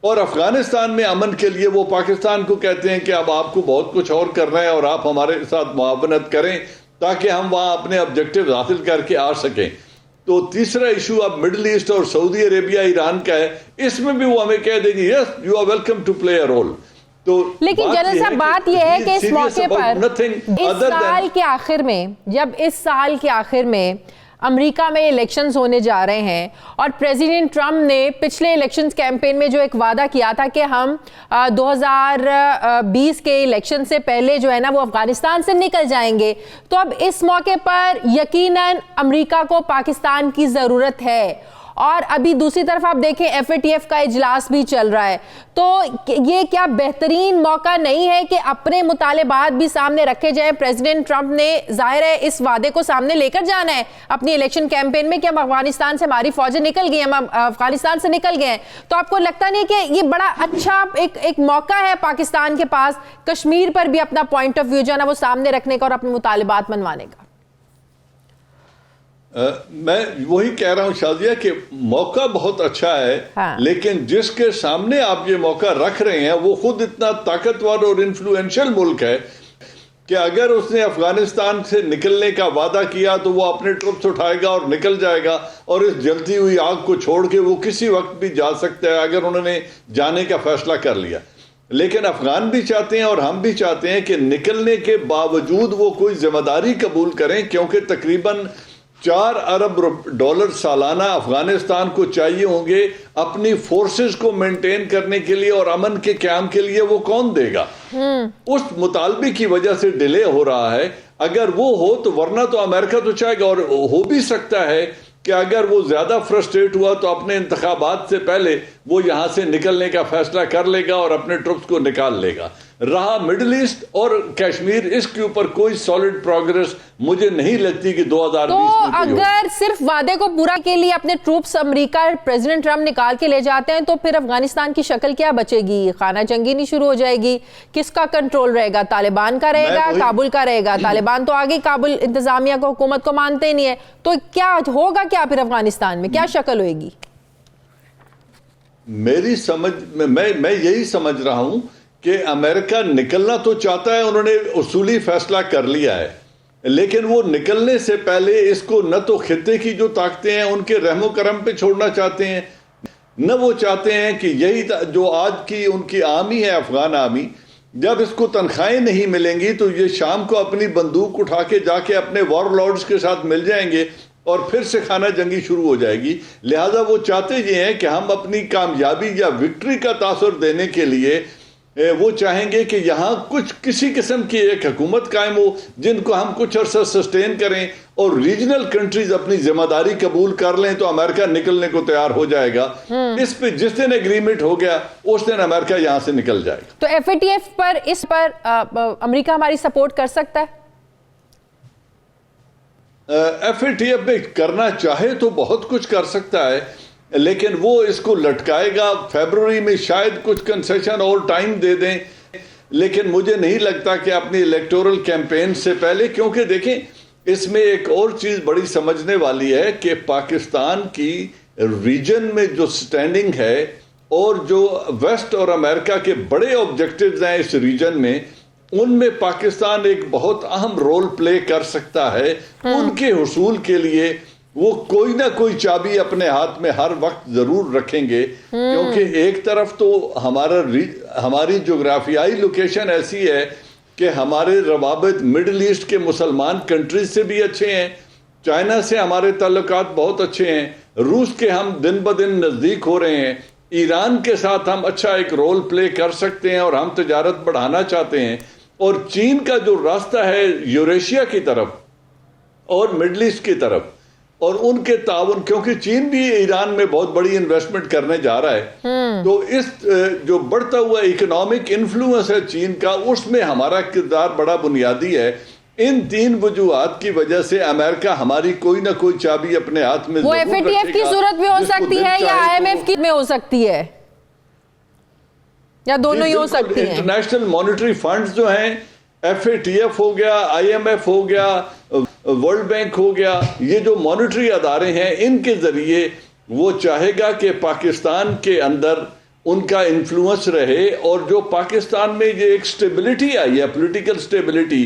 और अफगानिस्तान में अमन के लिए वो पाकिस्तान को कहते हैं कि अब आपको बहुत कुछ और करना है और आप हमारे साथ मुआवनत करें ताकि हम वहां अपने ऑब्जेक्टिव हासिल करके आ सकें। तो तीसरा इशू अब मिडिल ईस्ट और सऊदी अरेबिया ईरान का है, इसमें भी वो हमें कह देंगे yes you are welcome to play a role. तो लेकिन जनरल साहब बात यह है कि इस मौके पर इस साल के आखिर में, जब इस साल के आखिर में अमेरिका में इलेक्शंस होने जा रहे हैं और प्रेसिडेंट ट्रंप ने पिछले इलेक्शंस कैंपेन में जो एक वादा किया था कि हम 2020 के इलेक्शन से पहले जो है ना वो अफगानिस्तान से निकल जाएंगे, तो अब इस मौके पर यकीनन अमेरिका को पाकिस्तान की ज़रूरत है। और अभी दूसरी तरफ आप देखें FATF का इजलास भी चल रहा है, तो ये क्या बेहतरीन मौका नहीं है कि अपने मुतालेबात भी सामने रखे जाए? प्रेसिडेंट ट्रंप ने जाहिर है इस वादे को सामने लेकर जाना है अपनी इलेक्शन कैंपेन में कि हम अफगानिस्तान से, हमारी फौजें निकल गई, हम अफगानिस्तान से निकल गए हैं। तो आपको लगता नहीं कि ये बड़ा अच्छा एक मौका है पाकिस्तान के पास कश्मीर पर भी अपना पॉइंट ऑफ व्यू जो है ना वो सामने रखने का और अपने मुतालिबात मनवाने का? मैं वही कह रहा हूं शादिया कि मौका बहुत अच्छा है, हाँ। लेकिन जिसके सामने आप ये मौका रख रहे हैं वो खुद इतना ताकतवर और इन्फ्लुएंशियल मुल्क है कि अगर उसने अफगानिस्तान से निकलने का वादा किया तो वो अपने ट्रुप्स उठाएगा और निकल जाएगा और इस जलती हुई आग को छोड़ के वो किसी वक्त भी जा सकता है अगर उन्होंने जाने का फैसला कर लिया। लेकिन अफगान भी चाहते हैं और हम भी चाहते हैं कि निकलने के बावजूद वो कोई जिम्मेदारी कबूल करें, क्योंकि तकरीबन $4 अरब सालाना अफगानिस्तान को चाहिए होंगे अपनी फोर्सेस को मेंटेन करने के लिए और अमन के क़याम के लिए। वो कौन देगा? उस मुतालबे की वजह से डिले हो रहा है। अगर वो हो तो, वरना तो अमेरिका तो चाहेगा, और हो भी सकता है कि अगर वो ज्यादा फ्रस्ट्रेट हुआ तो अपने इंतखाबात से पहले वो यहां से निकलने का फैसला कर लेगा और अपने ट्रुप्स को निकाल लेगा। रहा मिडिल ईस्ट और कश्मीर, इसके ऊपर कोई सॉलिड प्रोग्रेस मुझे नहीं लगती कि 2020 तो में अगर सिर्फ वादे को पूरा के लिए अपने ट्रूप्स अमेरिका प्रेसिडेंट ट्रंप निकाल के ले जाते हैं तो फिर अफगानिस्तान की शक्ल क्या बचेगी? खाना जंगी नहीं शुरू हो जाएगी? किसका कंट्रोल रहेगा? तालिबान का रहेगा, काबुल का रहेगा? तालिबान तो आगे काबुल इंतजामिया को, हुकूमत को मानते ही नहीं है, तो क्या होगा? क्या फिर अफगानिस्तान में क्या शक्ल होगी? मेरी समझ मैं यही समझ रहा हूं कि अमेरिका निकलना तो चाहता है, उन्होंने उसूली फैसला कर लिया है, लेकिन वो निकलने से पहले इसको न तो खित्ते की जो ताकतें हैं उनके रहमो करम पे छोड़ना चाहते हैं, न वो चाहते हैं कि यही जो आज की उनकी आर्मी है, अफगान आर्मी, जब इसको तनख्वाहें नहीं मिलेंगी तो ये शाम को अपनी बंदूक उठा के जाके अपने वॉर लॉर्ड्स के साथ मिल जाएंगे और फिर से खाना जंगी शुरू हो जाएगी। लिहाजा वो चाहते ये हैं कि हम अपनी कामयाबी या विक्ट्री का तासुर देने के लिए वो चाहेंगे कि यहाँ कुछ किसी किस्म की एक हुकूमत कायम हो जिनको हम कुछ अर्सा सस्टेन करें और रीजनल कंट्रीज अपनी जिम्मेदारी कबूल कर लें तो अमेरिका निकलने को तैयार हो जाएगा। इस पे जिस दिन एग्रीमेंट हो गया उस दिन अमेरिका यहाँ से निकल जाएगा। तो FATF पर इस पर अमेरिका हमारी सपोर्ट कर सकता है? FATF में करना चाहे तो बहुत कुछ कर सकता है, लेकिन वो इसको लटकाएगा। फरवरी में शायद कुछ कंसेशन और टाइम दे दें, लेकिन मुझे नहीं लगता कि अपनी इलेक्टोरल कैंपेन से पहले, क्योंकि देखें इसमें एक और चीज बड़ी समझने वाली है कि पाकिस्तान की रीजन में जो स्टैंडिंग है और जो वेस्ट और अमेरिका के बड़े ऑब्जेक्टिव्स हैं इस रीजन में, उनमें पाकिस्तान एक बहुत अहम रोल प्ले कर सकता है। उनके हुसूल के लिए वो कोई ना कोई चाबी अपने हाथ में हर वक्त जरूर रखेंगे, क्योंकि एक तरफ तो हमारी जोग्राफियाई लोकेशन ऐसी है कि हमारे रवाबित मिडिल ईस्ट के मुसलमान कंट्रीज से भी अच्छे हैं, चाइना से हमारे ताल्लुकात बहुत अच्छे हैं, रूस के हम दिन ब दिन नजदीक हो रहे हैं, ईरान के साथ हम अच्छा एक रोल प्ले कर सकते हैं और हम तिजारत बढ़ाना चाहते हैं, और चीन का जो रास्ता है यूरेशिया की तरफ और मिडिल ईस्ट की तरफ और उनके ताउन, क्योंकि चीन भी ईरान में बहुत बड़ी इन्वेस्टमेंट करने जा रहा है, तो इस जो बढ़ता हुआ इकोनॉमिक इन्फ्लुएंस है चीन का, उसमें हमारा किरदार बड़ा बुनियादी है। इन तीन वजूहात की वजह से अमेरिका हमारी कोई ना कोई चाबी अपने हाथ में, वो FATF की सूरत भी हो सकती है या IMF की में हो सकती है, या दोनों ही हो सकती है। इंटरनेशनल मॉनेटरी फंड्स जो हैं, FATF हो गया, IMF हो गया, वर्ल्ड बैंक हो गया, ये जो मॉनेटरी अदारे हैं, इनके जरिए वो चाहेगा कि पाकिस्तान के अंदर उनका इन्फ्लुएंस रहे, और जो पाकिस्तान में ये एक स्टेबिलिटी आई है, पॉलिटिकल स्टेबिलिटी,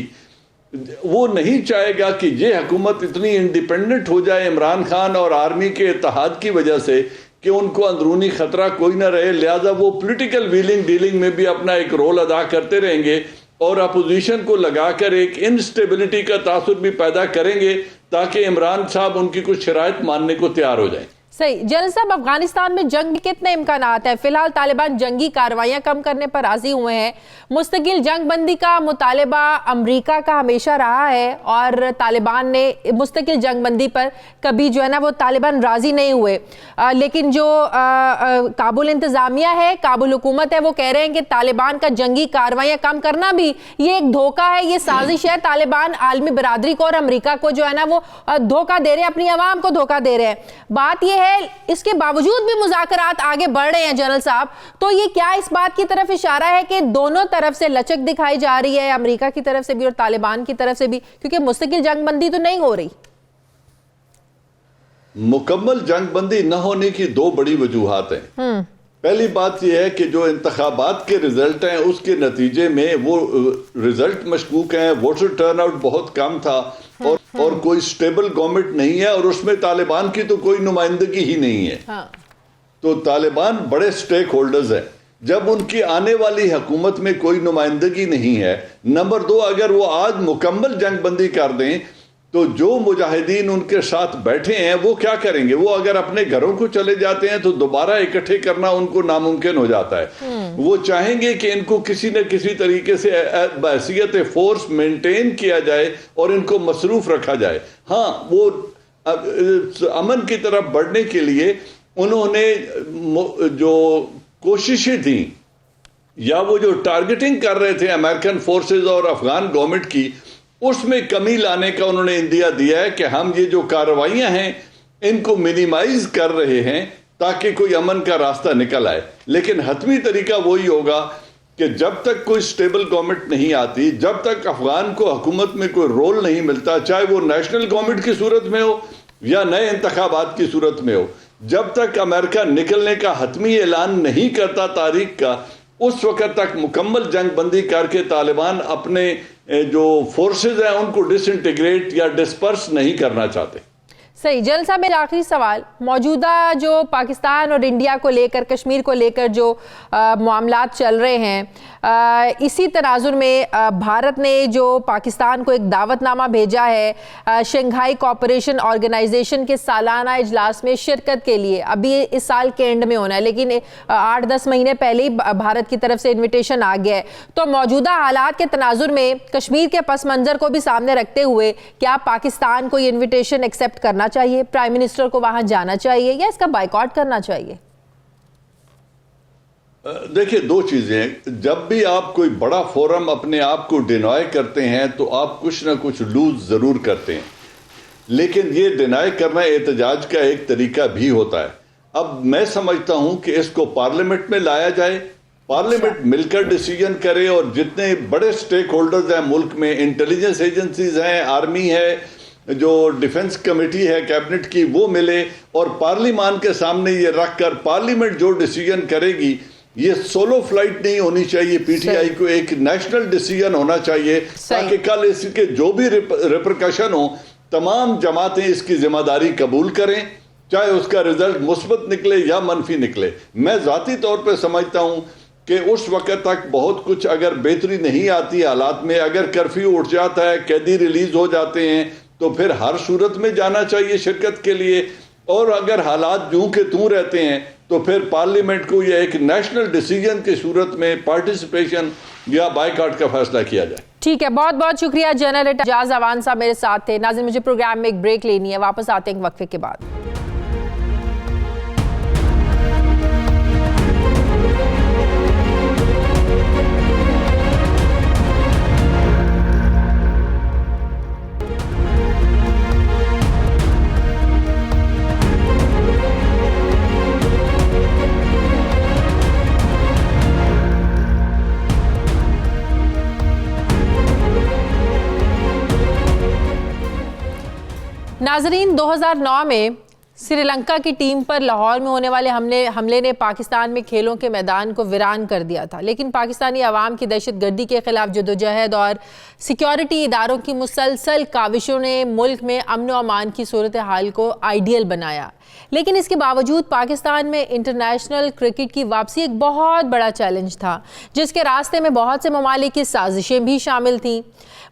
वो नहीं चाहेगा कि ये हुकूमत इतनी इंडिपेंडेंट हो जाए इमरान खान और आर्मी के इत्तेहाद की वजह से कि उनको अंदरूनी खतरा कोई ना रहे। लिहाजा वो पॉलिटिकल व्हीलिंग डीलिंग में भी अपना एक रोल अदा करते रहेंगे और अपोजिशन को लगाकर एक इनस्टेबिलिटी का तासुर भी पैदा करेंगे ताकि इमरान साहब उनकी कुछ शराइत मानने को तैयार हो जाएं। सही। जनरल साहब, अफगानिस्तान में जंग के कितने इम्कानात हैं? फिलहाल तालिबान जंगी कार्रवाइयां कम करने पर राजी हुए हैं। मुस्तकिल जंग बंदी का मुतालबा अमेरिका का हमेशा रहा है और तालिबान ने मुस्तकिल जंग बंदी पर कभी जो है ना वो तालिबान राजी नहीं हुए। लेकिन जो काबुल इंतजामिया है, काबुल हुकूमत है, वो कह रहे हैं कि तालिबान का जंगी कार्रवाइयां कम करना भी ये एक धोखा है, ये साजिश है। तालिबान आलमी बरादरी को और अमेरिका को जो है ना वो धोखा दे रहे हैं, अपनी आवाम को धोखा दे रहे हैं। बात यह है इसके बावजूद भी मुज़ाकरात आगे बढ़ रहे हैं जनरल साहब, तो ये क्या इस बात की तरफ इशारा है कि दोनों तरफ से लचक दिखाई जा रही है, अमेरिका की तरफ से भी और तालिबान की तरफ से भी, क्योंकि मुस्तकिल जंगबंदी तो नहीं हो रही? मुकम्मल जंगबंदी न होने की दो बड़ी वजूहात हैं। पहली बात यह है कि जो इंतखाबात के रिजल्ट हैं उसके नतीजे में वो रिजल्ट मशकूक हैं, वोटर टर्नआउट बहुत कम था और कोई स्टेबल गवर्नमेंट नहीं है और उसमें तालिबान की तो कोई नुमाइंदगी ही नहीं है। हाँ। तो तालिबान बड़े स्टेक होल्डर्स हैं। जब उनकी आने वाली हुकूमत में कोई नुमाइंदगी नहीं है, नंबर दो, अगर वो आज मुकम्मल जंगबंदी कर दें तो जो मुजाहिदीन उनके साथ बैठे हैं वो क्या करेंगे? वो अगर अपने घरों को चले जाते हैं तो दोबारा इकट्ठे करना उनको नामुमकिन हो जाता है। वो चाहेंगे कि इनको किसी न किसी तरीके से बहसियत फोर्स मेंटेन किया जाए और इनको मसरूफ रखा जाए। हाँ, वो अमन की तरफ बढ़ने के लिए उन्होंने जो कोशिशें थी या वो जो टारगेटिंग कर रहे थे अमेरिकन फोर्सेस और अफगान गवर्नमेंट की, उसमें कमी लाने का उन्होंने इंदिया दिया है कि हम ये जो कार्रवाइयां हैं इनको मिनिमाइज कर रहे हैं ताकि कोई अमन का रास्ता निकल आए। लेकिन हतमी तरीका वही होगा कि जब तक कोई स्टेबल गवर्नमेंट नहीं आती, जब तक अफगान को हुकूमत में कोई रोल नहीं मिलता, चाहे वो नेशनल गवर्नमेंट की सूरत में हो या नए इंतखाबात की सूरत में हो, जब तक अमेरिका निकलने का हतमी ऐलान नहीं करता तारीख का, उस वक्त तक मुकम्मल जंग बंदी करके तालिबान अपने जो फोर्सेज हैं उनको डिसइंटीग्रेट या डिस्पर्स नहीं करना चाहते। सही। जल साहब, मेरा आखिरी सवाल, मौजूदा जो पाकिस्तान और इंडिया को लेकर, कश्मीर को लेकर जो मामलात चल रहे हैं, इसी तनाजुर में भारत ने जो पाकिस्तान को एक दावतनामा भेजा है शंघाई कोऑपरेशन ऑर्गेनाइजेशन के सालाना इजलास में शिरकत के लिए, अभी इस साल के एंड में होना है, लेकिन 8-10 महीने पहले ही भारत की तरफ से इन्विटेशन आ गया है। तो मौजूदा हालात के तनाजुर में कश्मीर के पस मंज़र को भी सामने रखते हुए क्या पाकिस्तान को ये इन्विटेशन एक्सेप्ट करना चाहिए, प्राइम मिनिस्टर को वहां जाना चाहिए या इसका बायकॉट करना चाहिए? देखिए, दो चीजें, जब भी आप कोई बड़ा फोरम अपने आप को डिनाय करते हैं तो आप कुछ ना कुछ लूज जरूर करते हैं, लेकिन ये डिनाय करना एहतजाज का एक तरीका भी होता है। अब मैं समझता हूं कि इसको पार्लियामेंट में लाया जाए, पार्लियामेंट मिलकर डिसीजन करे और जितने बड़े स्टेक होल्डर्स हैं मुल्क में, इंटेलिजेंस एजेंसीज हैं, आर्मी है, जो डिफेंस कमेटी है कैबिनेट की, वो मिले और पार्लियामान के सामने ये रखकर पार्लियामेंट जो डिसीजन करेगी, ये सोलो फ्लाइट नहीं होनी चाहिए, पीटीआई को एक नेशनल डिसीजन होना चाहिए ताकि कल इसके जो भी रिपरकशन हो तमाम जमातें इसकी जिम्मेदारी कबूल करें, चाहे उसका रिजल्ट मुस्बत निकले या मनफी निकले। मैं जाती तौर पर समझता हूं कि उस वक्त तक बहुत कुछ अगर बेहतरी नहीं आती हालात में, अगर कर्फ्यू उठ जाता है, कैदी रिलीज हो जाते हैं, तो फिर हर सूरत में जाना चाहिए शिरकत के लिए, और अगर हालात यूं के तूं रहते हैं तो फिर पार्लियामेंट को यह एक नेशनल डिसीजन की सूरत में पार्टिसिपेशन या बायकॉट का फैसला किया जाए। ठीक है, बहुत बहुत शुक्रिया। जनरल एजाज अवान साहब मेरे साथ थे। नाज़रीन, मुझे प्रोग्राम में एक ब्रेक लेनी है, वापस आते हैं एक वक्फे के बाद। नाजरीन, 2009 में श्रीलंका की टीम पर लाहौर में होने वाले हमले ने पाकिस्तान में खेलों के मैदान को वीरान कर दिया था, लेकिन पाकिस्तानी अवाम की दहशतगर्दी के खिलाफ जदोजहद और सिक्योरिटी इदारों की मुसलसल काविशों ने मुल्क में अमन व अमान की सूरत हाल को आइडियल बनाया। लेकिन इसके बावजूद पाकिस्तान में इंटरनेशनल क्रिकेट की वापसी एक बहुत बड़ा चैलेंज था, जिसके रास्ते में बहुत से ममालिक की साजिशें भी शामिल थीं।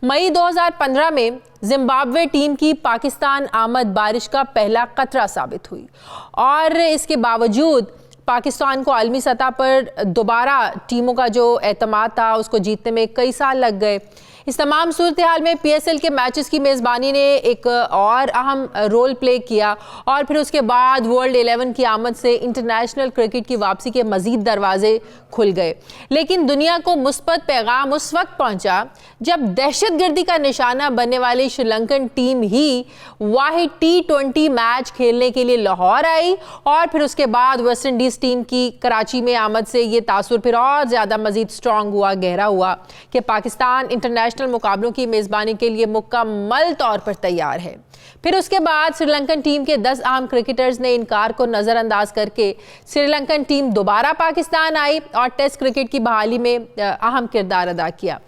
मई 2015 में जिम्बाब्वे टीम की पाकिस्तान आमद बारिश का पहला कतरा साबित हुई, और इसके बावजूद पाकिस्तान को आलमी सतह पर दोबारा टीमों का जो एतमाद था उसको जीतने में कई साल लग गए। इस तमाम सूरत हाल में PSL के मैचेस की मेज़बानी ने एक और अहम रोल प्ले किया, और फिर उसके बाद वर्ल्ड 11 की आमद से इंटरनेशनल क्रिकेट की वापसी के मज़ीद दरवाजे खुल गए। लेकिन दुनिया को मुस्बत पैगाम उस वक्त पहुंचा जब दहशतगर्दी का निशाना बनने वाली श्रीलंकन टीम ही वाहिद T20 मैच खेलने के लिए लाहौर आई, और फिर उसके बाद वेस्ट इंडीज़ टीम की कराची में आमद से ये तासुर फिर और ज़्यादा मज़ीद स्ट्रॉन्ग हुआ, गहरा हुआ कि पाकिस्तान इंटरनेशनल मुकाबलों की मेज़बानी के लिए मुकम्मल तौर पर तैयार है। फिर उसके बाद श्रीलंकन टीम के 10 अहम क्रिकेटर्स ने इनकार को नज़रअंदाज करके श्रीलंकन टीम दोबारा पाकिस्तान आई और टेस्ट क्रिकेट की बहाली में अहम किरदार अदा किया।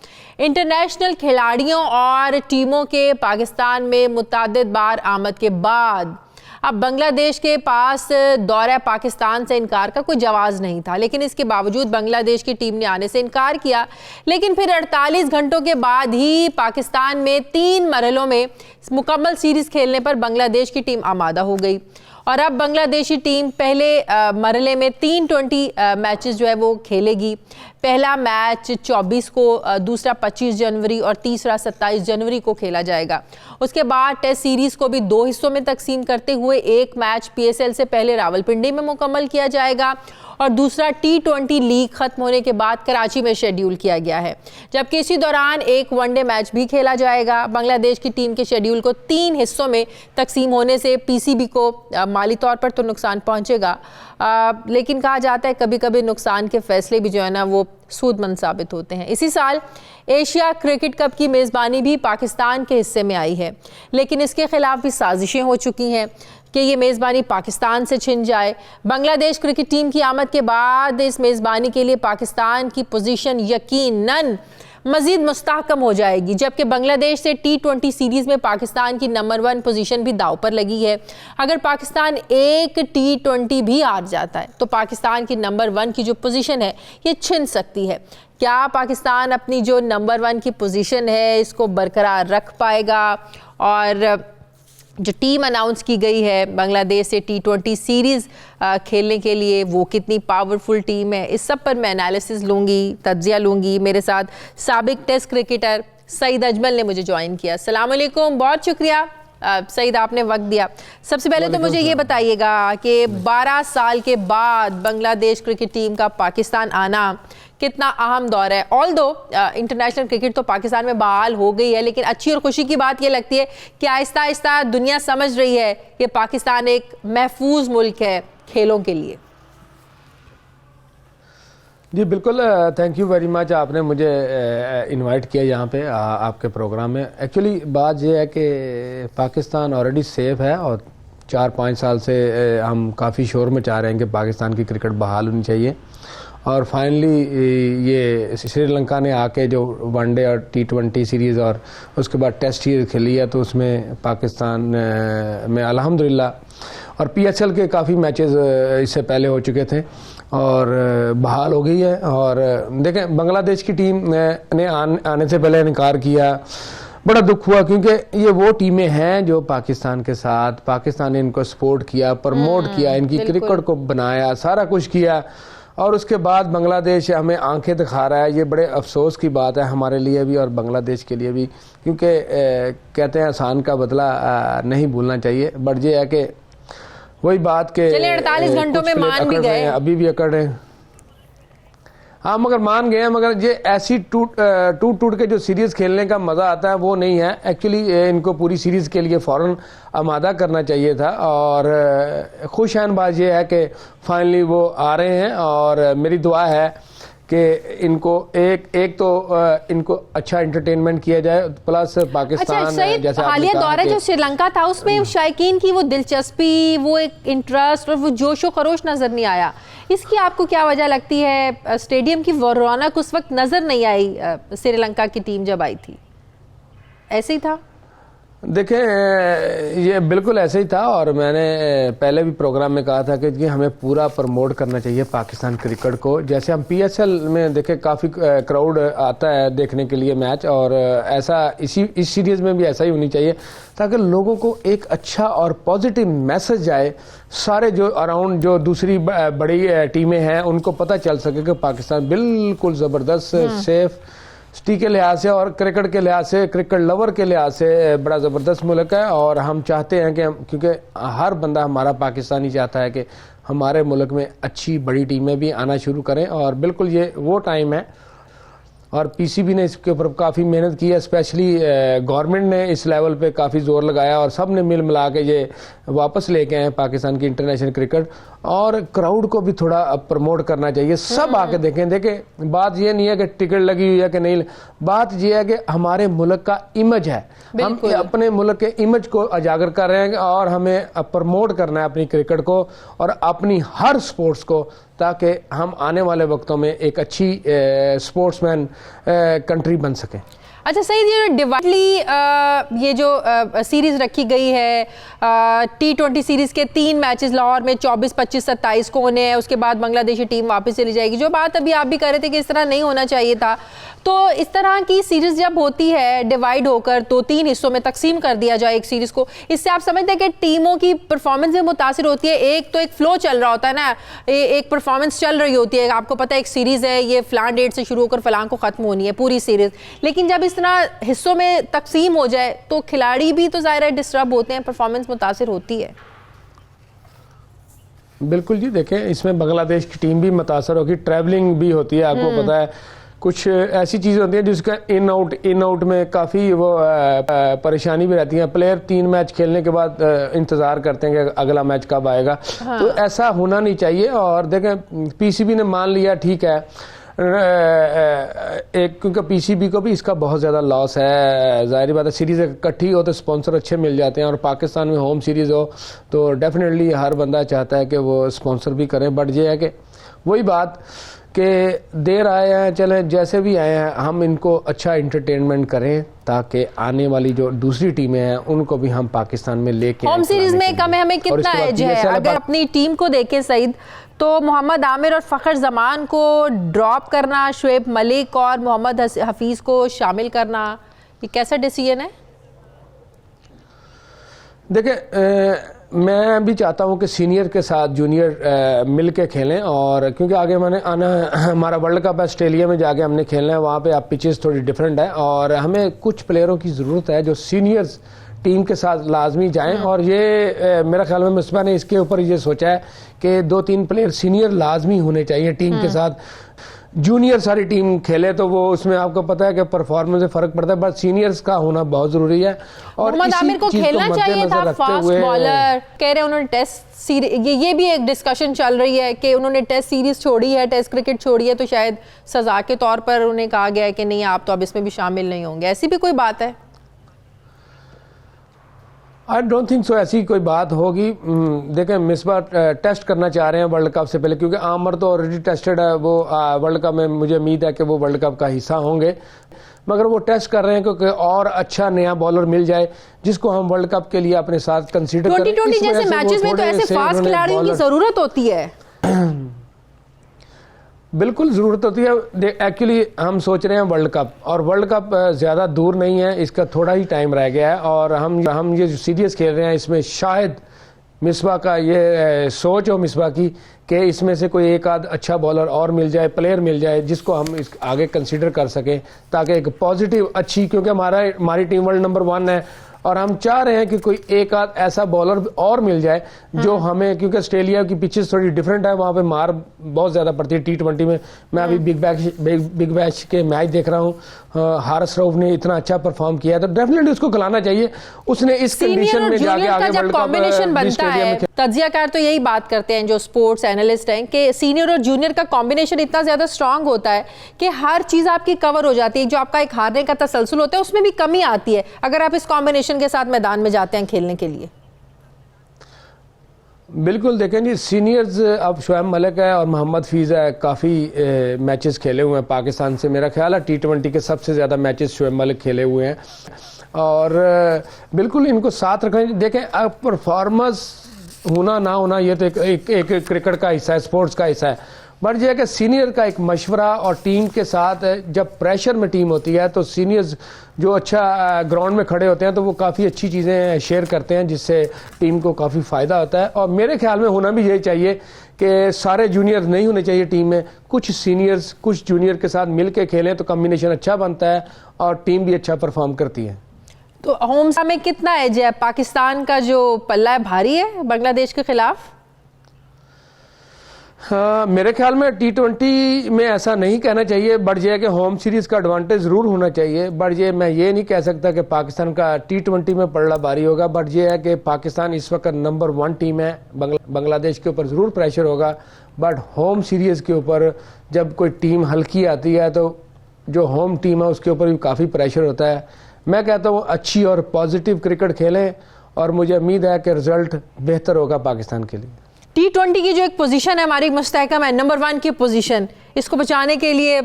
इंटरनेशनल खिलाड़ियों और टीमों के पाकिस्तान में मुतअद्दिद बार आमद के बाद अब बांग्लादेश के पास दौरे पाकिस्तान से इनकार का कोई जवाज़ नहीं था, लेकिन इसके बावजूद बांग्लादेश की टीम ने आने से इनकार किया। लेकिन फिर 48 घंटों के बाद ही पाकिस्तान में 3 मरहलों में मुकम्मल सीरीज़ खेलने पर बांग्लादेश की टीम आमादा हो गई, और अब बांग्लादेशी टीम पहले मरहले में 320 मैचेस जो है वो खेलेगी। पहला मैच 24 को, दूसरा 25 जनवरी और तीसरा 27 जनवरी को खेला जाएगा। उसके बाद टेस्ट सीरीज को भी 2 हिस्सों में तकसीम करते हुए एक मैच PSL से पहले रावलपिंडी में मुकम्मल किया जाएगा और दूसरा T20 लीग खत्म होने के बाद कराची में शेड्यूल किया गया है, जबकि इसी दौरान एक वनडे मैच भी खेला जाएगा। बांग्लादेश की टीम के शेड्यूल को 3 हिस्सों में तकसीम होने से PCB को माली तौर पर तो नुकसान पहुंचेगा, लेकिन कहा जाता है कभी कभी नुकसान के फैसले भी जो है ना वो सूदमंद साबित होते हैं। इसी साल एशिया क्रिकेट कप की मेज़बानी भी पाकिस्तान के हिस्से में आई है, लेकिन इसके खिलाफ भी साजिशें हो चुकी हैं कि ये मेज़बानी पाकिस्तान से छिन जाए। बांग्लादेश क्रिकेट टीम की आमद के बाद इस मेज़बानी के लिए पाकिस्तान की पोजीशन यकीनन मज़ीद मुस्तहकम हो जाएगी, जबकि बांग्लादेश से T20 सीरीज़ में पाकिस्तान की नंबर 1 पोजीशन भी दांव पर लगी है। अगर पाकिस्तान एक T20 भी हार जाता है तो पाकिस्तान की नंबर 1 की जो पोजीशन है ये छिन सकती है। क्या पाकिस्तान अपनी जो नंबर 1 की पोजीशन है इसको बरकरार रख पाएगा? और जो टीम अनाउंस की गई है बांग्लादेश से T20 सीरीज़ खेलने के लिए, वो कितनी पावरफुल टीम है, इस सब पर मैं एनालिसिस लूँगी, तज्जिया लूँगी। मेरे साथ साबिक टेस्ट क्रिकेटर सईद अजमल ने मुझे ज्वाइन किया। अस्सलाम वालेकुम, बहुत शुक्रिया सईद, आपने वक्त दिया। सबसे पहले तो मुझे ये बताइएगा कि 12 साल के बाद बांग्लादेश क्रिकेट टीम का पाकिस्तान आना कितना अहम दौर है। ऑल्दो इंटरनेशनल क्रिकेट तो पाकिस्तान में बहाल हो गई है, लेकिन अच्छी और खुशी की बात ये लगती है कि आहिस्ता आहिस्ता दुनिया समझ रही है कि पाकिस्तान एक महफूज मुल्क है खेलों के लिए। जी बिल्कुल, थैंक यू वेरी मच, आपने मुझे इनवाइट किया यहाँ पे आपके प्रोग्राम में। एक्चुअली बात यह है कि पाकिस्तान ऑलरेडी सेफ है और 4-5 साल से हम काफ़ी शोर मचा रहे हैं कि पाकिस्तान की क्रिकेट बहाल होनी चाहिए, और फाइनली ये श्रीलंका ने आके जो वनडे और T20 सीरीज़ और उसके बाद टेस्ट सीरीज़ खेली है, तो उसमें पाकिस्तान में अल्हम्दुलिल्लाह, और PSL के काफ़ी मैचेस इससे पहले हो चुके थे और बहाल हो गई है। और देखें, बांग्लादेश की टीम ने आने से पहले इनकार किया, बड़ा दुख हुआ, क्योंकि ये वो टीमें हैं जो पाकिस्तान के साथ, पाकिस्तान ने इनको सपोर्ट किया, प्रमोट किया, इनकी क्रिकेट को बनाया, सारा कुछ किया, और उसके बाद बांग्लादेश हमें आंखें दिखा रहा है। ये बड़े अफसोस की बात है हमारे लिए भी और बांग्लादेश के लिए भी, क्योंकि कहते हैं आसान का बदला नहीं भूलना चाहिए। बट ये है कि वही बात के 48 घंटों में मान भी गए, अभी भी अकड़ रहे हैं। हाँ, मगर मान गए हैं, मगर ये ऐसी टूट के जो सीरीज खेलने का मजा आता है वो नहीं है। एक्चुअली इनको पूरी सीरीज के लिए फौरन आमादा करना चाहिए था, और खुशहाल बात ये है कि फाइनली वो आ रहे हैं, और मेरी दुआ है कि इनको एक तो इनको अच्छा एंटरटेनमेंट किया जाए, प्लस पाकिस्तान जैसे हालिया दौरा जो श्रीलंका था उसमें शायकीन की वो दिलचस्पी, वो एक इंटरेस्ट और वो जोशो खरोश नजर नहीं आया। इसकी आपको क्या वजह लगती है? स्टेडियम की वो रौनक उस वक्त नजर नहीं आई श्रीलंका की टीम जब आई थी, ऐसे ही था? देखें, ये बिल्कुल ऐसे ही था, और मैंने पहले भी प्रोग्राम में कहा था कि हमें पूरा प्रमोट करना चाहिए पाकिस्तान क्रिकेट को। जैसे हम PSL में देखें, काफ़ी क्राउड आता है देखने के लिए मैच, और ऐसा इस सीरीज़ में भी ऐसा ही होनी चाहिए, ताकि लोगों को एक अच्छा और पॉजिटिव मैसेज जाए, सारे जो अराउंड जो दूसरी बड़ी टीमें हैं उनको पता चल सके कि पाकिस्तान बिल्कुल ज़बरदस्त, सेफ सिटी के लिहाज से और क्रिकेट के लिहाज से, क्रिकेट लवर के लिहाज से बड़ा ज़बरदस्त मुल्क है। और हम चाहते हैं कि क्योंकि हर बंदा हमारा पाकिस्तानी चाहता है कि हमारे मुल्क में अच्छी बड़ी टीमें भी आना शुरू करें, और बिल्कुल ये वो टाइम है। और PCB ने इसके ऊपर काफ़ी मेहनत की है, स्पेशली गवर्नमेंट ने इस लेवल पे काफ़ी जोर लगाया, और सब ने मिल मिला के ये वापस लेके आए पाकिस्तान की इंटरनेशनल क्रिकेट। और क्राउड को भी थोड़ा प्रमोट करना चाहिए, सब आके देखें। बात ये नहीं है कि टिकट लगी हुई है कि नहीं, बात ये है कि हमारे मुल्क का इमेज है, हम अपने मुल्क के इमेज को उजागर कर रहे हैं, और हमें प्रमोट करना है अपनी क्रिकेट को और अपनी हर स्पोर्ट्स को, ताकि हम आने वाले वक्तों में एक अच्छी स्पोर्ट्समैन कंट्री बन सके। अच्छा सही, ये डिवाइडली ये जो सीरीज रखी गई है T20 सीरीज के 3 मैचेस लाहौर में 24, 25, 27 को होने हैं, उसके बाद बांग्लादेशी टीम वापस चली जाएगी। जो बात अभी आप भी कर रहे थे कि इस तरह नहीं होना चाहिए था, तो इस तरह की सीरीज जब होती है डिवाइड होकर तो 3 हिस्सों में तकसीम कर दिया जाए एक सीरीज को, इससे आप समझते हैं कि टीमों की परफॉर्मेंस में मुतासिर होती है। एक तो एक फ्लो चल रहा होता है ना, एक परफॉर्मेंस चल रही होती है, आपको पता है एक सीरीज है ये फलां डेट से शुरू होकर फलां को खत्म होनी है पूरी सीरीज, लेकिन जब इस तरह हिस्सों में तकसीम हो जाए तो खिलाड़ी भी तो ज़ाहिर है डिस्टर्ब होते हैं, परफॉर्मेंस मुतासिर होती है। बिल्कुल जी, देखें इसमें बांग्लादेश की टीम भी मुतासर होगी, ट्रैवलिंग भी होती है, आपको पता है कुछ ऐसी चीज़ें होती हैं जिसका इन आउट में काफ़ी वो परेशानी भी रहती है। प्लेयर 3 मैच खेलने के बाद इंतज़ार करते हैं कि अगला मैच कब आएगा। हाँ। तो ऐसा होना नहीं चाहिए। और देखें पीसीबी ने मान लिया, ठीक है, क्योंकि पीसीबी को भी इसका बहुत ज़्यादा लॉस है, जाहिर बात है, सीरीज़ इकट्ठी हो तो स्पॉन्सर अच्छे मिल जाते हैं, और पाकिस्तान में होम सीरीज़ हो तो डेफिनेटली हर बंदा चाहता है कि वो स्पॉन्सर भी करें। बट ये है कि वही बात कि देर आए हैं, चलें जैसे भी आए हैं, हम इनको अच्छा इंटरटेनमेंट करें ताकि आने वाली जो दूसरी टीमें हैं उनको भी हम पाकिस्तान में लेके होम सीरीज में कम है, हमें कितना एज है। अगर अपनी टीम को देखें सईद, तो मोहम्मद आमिर और फ़खर जमान को ड्रॉप करना, शुएब मलिक और मोहम्मद हफीज़ को शामिल करना, ये कैसा डिसीजन है? देखिए मैं भी चाहता हूं कि सीनियर के साथ जूनियर मिल के खेलें, और क्योंकि आगे मैंने आना हमारा वर्ल्ड कप ऑस्ट्रेलिया में जाके हमने खेलना है, वहाँ पे आप पिचेस थोड़ी डिफरेंट है, और हमें कुछ प्लेयरों की ज़रूरत है जो सीनियर्स टीम के साथ लाजमी जाएं। और ये मेरा ख्याल में मुस्बा ने इसके ऊपर ये सोचा है कि 2-3 प्लेयर सीनियर लाजमी होने चाहिए टीम के साथ। जूनियर सारी टीम खेले तो वो उसमें आपको पता है कि परफॉर्मेंस में फर्क पड़ता है, बट सीनियर्स का होना बहुत जरूरी है। और मोहम्मद आमिर को खेलना चाहिए था, फास्ट बॉलर कह रहे हैं, उन्होंने टेस्ट सीरीज, ये भी एक डिस्कशन चल रही है कि उन्होंने टेस्ट सीरीज छोड़ी है, टेस्ट क्रिकेट छोड़ी है, तो शायद सजा के तौर पर उन्हें कहा गया है कि नहीं आप तो अब इसमें भी शामिल नहीं होंगे, ऐसी भी कोई बात है? आई डोंट थिंक सो, ऐसी कोई बात होगी। देखें मिसबा टेस्ट करना चाह रहे हैं वर्ल्ड कप से पहले, क्योंकि आमर तो ऑलरेडी टेस्टेड है, वो वर्ल्ड कप में मुझे उम्मीद है कि वो वर्ल्ड कप का हिस्सा होंगे, मगर वो टेस्ट कर रहे हैं क्योंकि और अच्छा नया बॉलर मिल जाए जिसको हम वर्ल्ड कप के लिए अपने साथ कंसीडर करें। 2020 जैसे मैचेस में तो ऐसे फास्ट खिलाड़ियों की जरूरत होती है। बिल्कुल ज़रूरत होती है। एक्चुअली हम सोच रहे हैं वर्ल्ड कप, और वर्ल्ड कप ज़्यादा दूर नहीं है, इसका थोड़ा ही टाइम रह गया है, और हम ये जो सीरीज़ खेल रहे हैं इसमें शायद मिसबा का ये सोच हो मिसबा की कि इसमें से कोई एक आध अच्छा बॉलर और मिल जाए, प्लेयर मिल जाए जिसको हम इस आगे कंसीडर कर सकें, ताकि एक पॉजिटिव अच्छी, क्योंकि हमारी टीम वर्ल्ड नंबर 1 है, और हम चाह रहे हैं कि कोई एक आध ऐसा बॉलर और मिल जाए जो हमें, क्योंकि ऑस्ट्रेलिया की पिचेस थोड़ी डिफरेंट है, वहाँ पे मार बहुत ज़्यादा पड़ती है T20 में। मैं अभी बिग बैश के मैच देख रहा हूँ, हारिस रऊफ ने इतना अच्छा परफॉर्म किया है, तो डेफिनेटली उसको खिलाना चाहिए। उसने इस कंडीशन में जाके आगे वर्ल्ड कॉम्बिनेशन बनता है, तज्जियाकार तो यही बात करते हैं जो स्पोर्ट्स एनालिस्ट हैं कि सीनियर और जूनियर का कॉम्बिनेशन इतना ज़्यादा स्ट्रांग होता है कि हर चीज़ आपकी कवर हो जाती है, जो आपका एक हारने का तसलसल होता है उसमें भी कमी आती है अगर आप इस कॉम्बिनेशन के साथ मैदान में जाते हैं खेलने के लिए। बिल्कुल, देखें जी, सीनियर्स अब शुएब मलिक है और मोहम्मद हफीज़ है, काफ़ी मैचेस खेले हुए हैं पाकिस्तान से, मेरा ख्याल है T20 के सबसे ज़्यादा मैचेस शुएब मलिक खेले हुए हैं, और बिल्कुल इनको साथ रखना। देखें अब परफॉर्मेंस होना ना होना ये तो एक क्रिकेट का हिस्सा है, स्पोर्ट्स का हिस्सा है, बट यह है कि सीनियर का एक मशवरा और टीम के साथ जब प्रेशर में टीम होती है तो सीनियर्स जो अच्छा ग्राउंड में खड़े होते हैं तो वो काफ़ी अच्छी चीज़ें शेयर करते हैं जिससे टीम को काफ़ी फ़ायदा होता है। और मेरे ख्याल में होना भी यही चाहिए कि सारे जूनियर नहीं होने चाहिए टीम में, कुछ सीनियर्स कुछ जूनियर के साथ मिल के खेलें तो कम्बिनेशन अच्छा बनता है और टीम भी अच्छा परफॉर्म करती है। तो होम में कितना एज है? पाकिस्तान का जो पल्ला है भारी है बांग्लादेश के खिलाफ? हाँ, मेरे ख्याल में T20 में ऐसा नहीं कहना चाहिए, बट ये है कि होम सीरीज का एडवांटेज जरूर होना चाहिए, बट ये मैं ये नहीं कह सकता कि पाकिस्तान का T20 में पलड़ा भारी होगा। बट ये है कि पाकिस्तान इस वक्त नंबर 1 टीम है, बांग्लादेश के ऊपर ज़रूर प्रेशर होगा, बट होम सीरीज़ के ऊपर जब कोई टीम हल्की आती है तो जो होम टीम है उसके ऊपर भी काफ़ी प्रेशर होता है। मैं कहता हूँ अच्छी और पॉजिटिव क्रिकेट खेलें और मुझे उम्मीद है कि रिजल्ट बेहतर होगा पाकिस्तान के लिए। T20 की जो एक पोजीशन है हमारी मुस्तहकम है, नंबर 1 की पोजीशन, इसको बचाने के लिए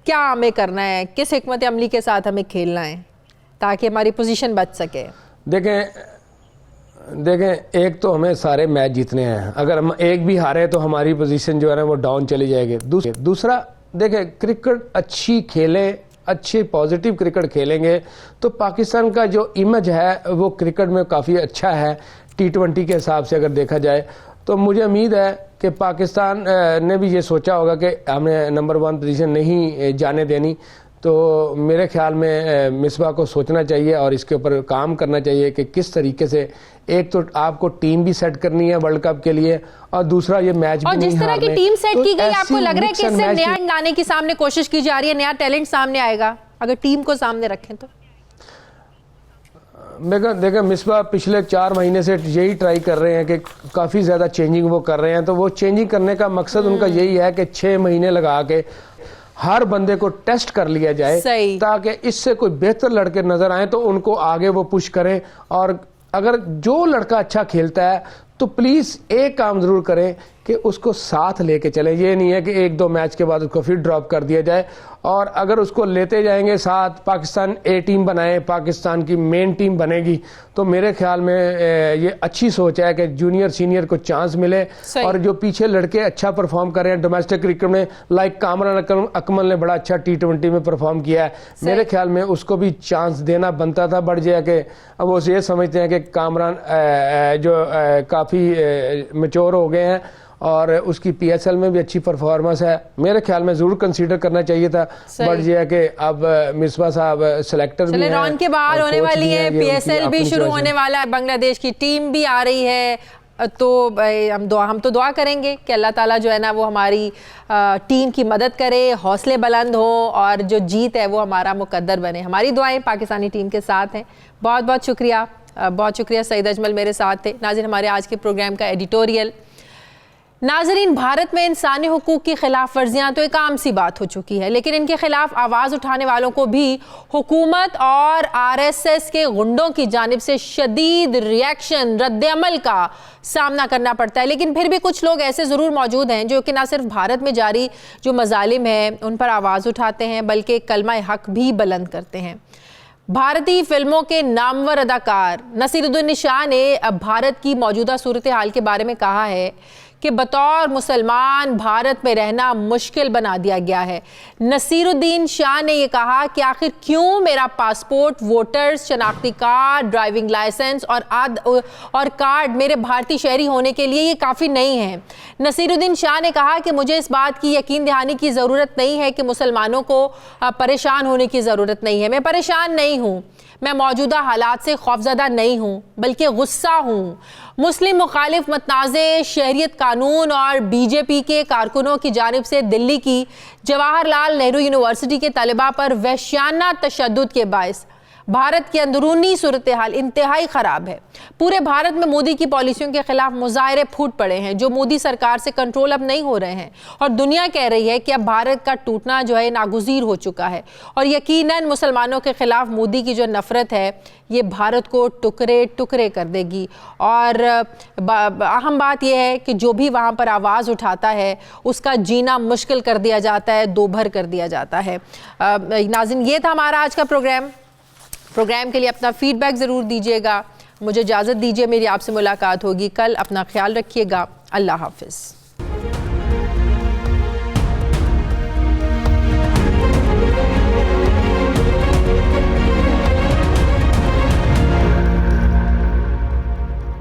क्या हमें करना है, किस हिकमत अमली के साथ हमें खेलना है ताकि हमारी पोजीशन बच सके? देखें एक तो हमें सारे मैच जीतने हैं, अगर हम एक भी हारे तो हमारी पोजीशन जो है ना वो डाउन चली जाएगी। दूसरा देखें, क्रिकेट अच्छी खेले, अच्छी पॉजिटिव क्रिकेट खेलेंगे तो पाकिस्तान का जो इमेज है वो क्रिकेट में काफ़ी अच्छा है T20 के हिसाब से अगर देखा जाए। तो मुझे उम्मीद है कि पाकिस्तान ने भी ये सोचा होगा कि हमें नंबर 1 पोजीशन नहीं जाने देनी। तो मेरे ख्याल में मिसबा को सोचना चाहिए और इसके ऊपर काम करना चाहिए कि किस तरीके से, एक तो आपको टीम भी सेट करनी है वर्ल्ड कप के लिए और दूसरा ये मैच भी नहीं हारने। और जिस तरह की टीम सेट की गई, आपको लग रहा है कि इससे नया लाने की सामने कोशिश की जा रही है, नया टैलेंट सामने आएगा अगर टीम को सामने रखें तो? देखा मिसबा पिछले 4 महीने से यही ट्राई कर रहे हैं कि काफ़ी ज़्यादा चेंजिंग वो कर रहे हैं। तो वो चेंजिंग करने का मकसद उनका यही है कि 6 महीने लगा के हर बंदे को टेस्ट कर लिया जाए ताकि इससे कोई बेहतर लड़के नजर आए तो उनको आगे वो पुश करें। और अगर जो लड़का अच्छा खेलता है तो प्लीज एक काम जरूर करें कि उसको साथ लेके चलें। ये नहीं है कि 1-2 मैच के बाद उसको फिर ड्रॉप कर दिया जाए। और अगर उसको लेते जाएंगे साथ, पाकिस्तान ए टीम बनाए, पाकिस्तान की मेन टीम बनेगी, तो मेरे ख्याल में ये अच्छी सोच है कि जूनियर सीनियर को चांस मिले। और जो पीछे लड़के अच्छा परफॉर्म कर रहे हैं डोमेस्टिक क्रिकेट में, लाइक कामरान अकमल ने बड़ा अच्छा T20 में परफॉर्म किया है, मेरे ख्याल में उसको भी चांस देना बनता था। बढ़ जाए कि अब वो ये समझते हैं कि कामरान जो काफ़ी मैच्योर हो गए हैं और उसकी PSL में भी अच्छी परफॉर्मेंस है, मेरे ख्याल में जरूर कंसीडर करना चाहिए था। बढ़ जाए कि अब मिसबा साहब सिलेक्टर भी हैं, रौन के बाहर होने वाली है, PSL भी शुरू होने वाला है, बांग्लादेश की टीम भी आ रही है। तो हम तो दुआ करेंगे कि अल्लाह ताला जो है ना वो हमारी टीम की मदद करे, हौसले बुलंद हो और जो जीत है वो हमारा मुकद्दर बने। हमारी दुआएं पाकिस्तानी टीम के साथ हैं। बहुत बहुत शुक्रिया, बहुत शुक्रिया। सईद अजमल मेरे साथ थे। नाज़रीन, हमारे आज के प्रोग्राम का एडिटोरियल। नाज़रीन, भारत में इंसानी हुकूक की खिलाफ वर्जियाँ तो एक आम सी बात हो चुकी है, लेकिन इनके खिलाफ आवाज़ उठाने वालों को भी हुकूमत और RSS के गुंडों की जानिब से शदीद रिएक्शन, रद्द-ए-अमल का सामना करना पड़ता है। लेकिन फिर भी कुछ लोग ऐसे ज़रूर मौजूद हैं जो कि ना सिर्फ भारत में जारी जो मजालिम हैं उन पर आवाज़ उठाते हैं, बल्कि कलमा हक भी बुलंद करते हैं। भारतीय फिल्मों के नामवर अदाकार नसीरुद्दीन शाह ने अब भारत की मौजूदा सूरत हाल के बारे में कहा है कि बतौर मुसलमान भारत में रहना मुश्किल बना दिया गया है। नसीरुद्दीन शाह ने यह कहा कि आखिर क्यों मेरा पासपोर्ट, वोटर्स, शनाख्ती कार्ड, ड्राइविंग लाइसेंस और कार्ड मेरे भारतीय शहरी होने के लिए ये काफ़ी नहीं है। नसीरुद्दीन शाह ने कहा कि मुझे इस बात की यकीन दहानी की ज़रूरत नहीं है कि मुसलमानों को परेशान होने की ज़रूरत नहीं है। मैं परेशान नहीं हूँ, मैं मौजूदा हालात से खौफजदा नहीं हूँ, बल्कि गुस्सा हूँ। मुस्लिम मुखालिफ मतनाज़े शहरियत कानून और BJP के कारकुनों की जानिब से दिल्ली की जवाहरलाल नेहरू यूनिवर्सिटी के तलबा पर वहशियाना तशद्दुद के बायस भारत की अंदरूनी सूरत हाल इंतहाई ख़राब है। पूरे भारत में मोदी की पॉलिसियों के खिलाफ मुजाहरे फूट पड़े हैं जो मोदी सरकार से कंट्रोल अब नहीं हो रहे हैं और दुनिया कह रही है कि अब भारत का टूटना जो है नागुज़ीर हो चुका है। और यकीनन मुसलमानों के खिलाफ मोदी की जो नफ़रत है ये भारत को टुकड़े टुकड़े कर देगी। और अहम बात यह है कि जो भी वहाँ पर आवाज़ उठाता है उसका जीना मुश्किल कर दिया जाता है, दोभर कर दिया जाता है। नाज़रीन, ये था हमारा आज का प्रोग्राम के लिए अपना फीडबैक ज़रूर दीजिएगा। मुझे इजाज़त दीजिए, मेरी आपसे मुलाकात होगी कल। अपना ख्याल रखिएगा। अल्लाह हाफ़िज़।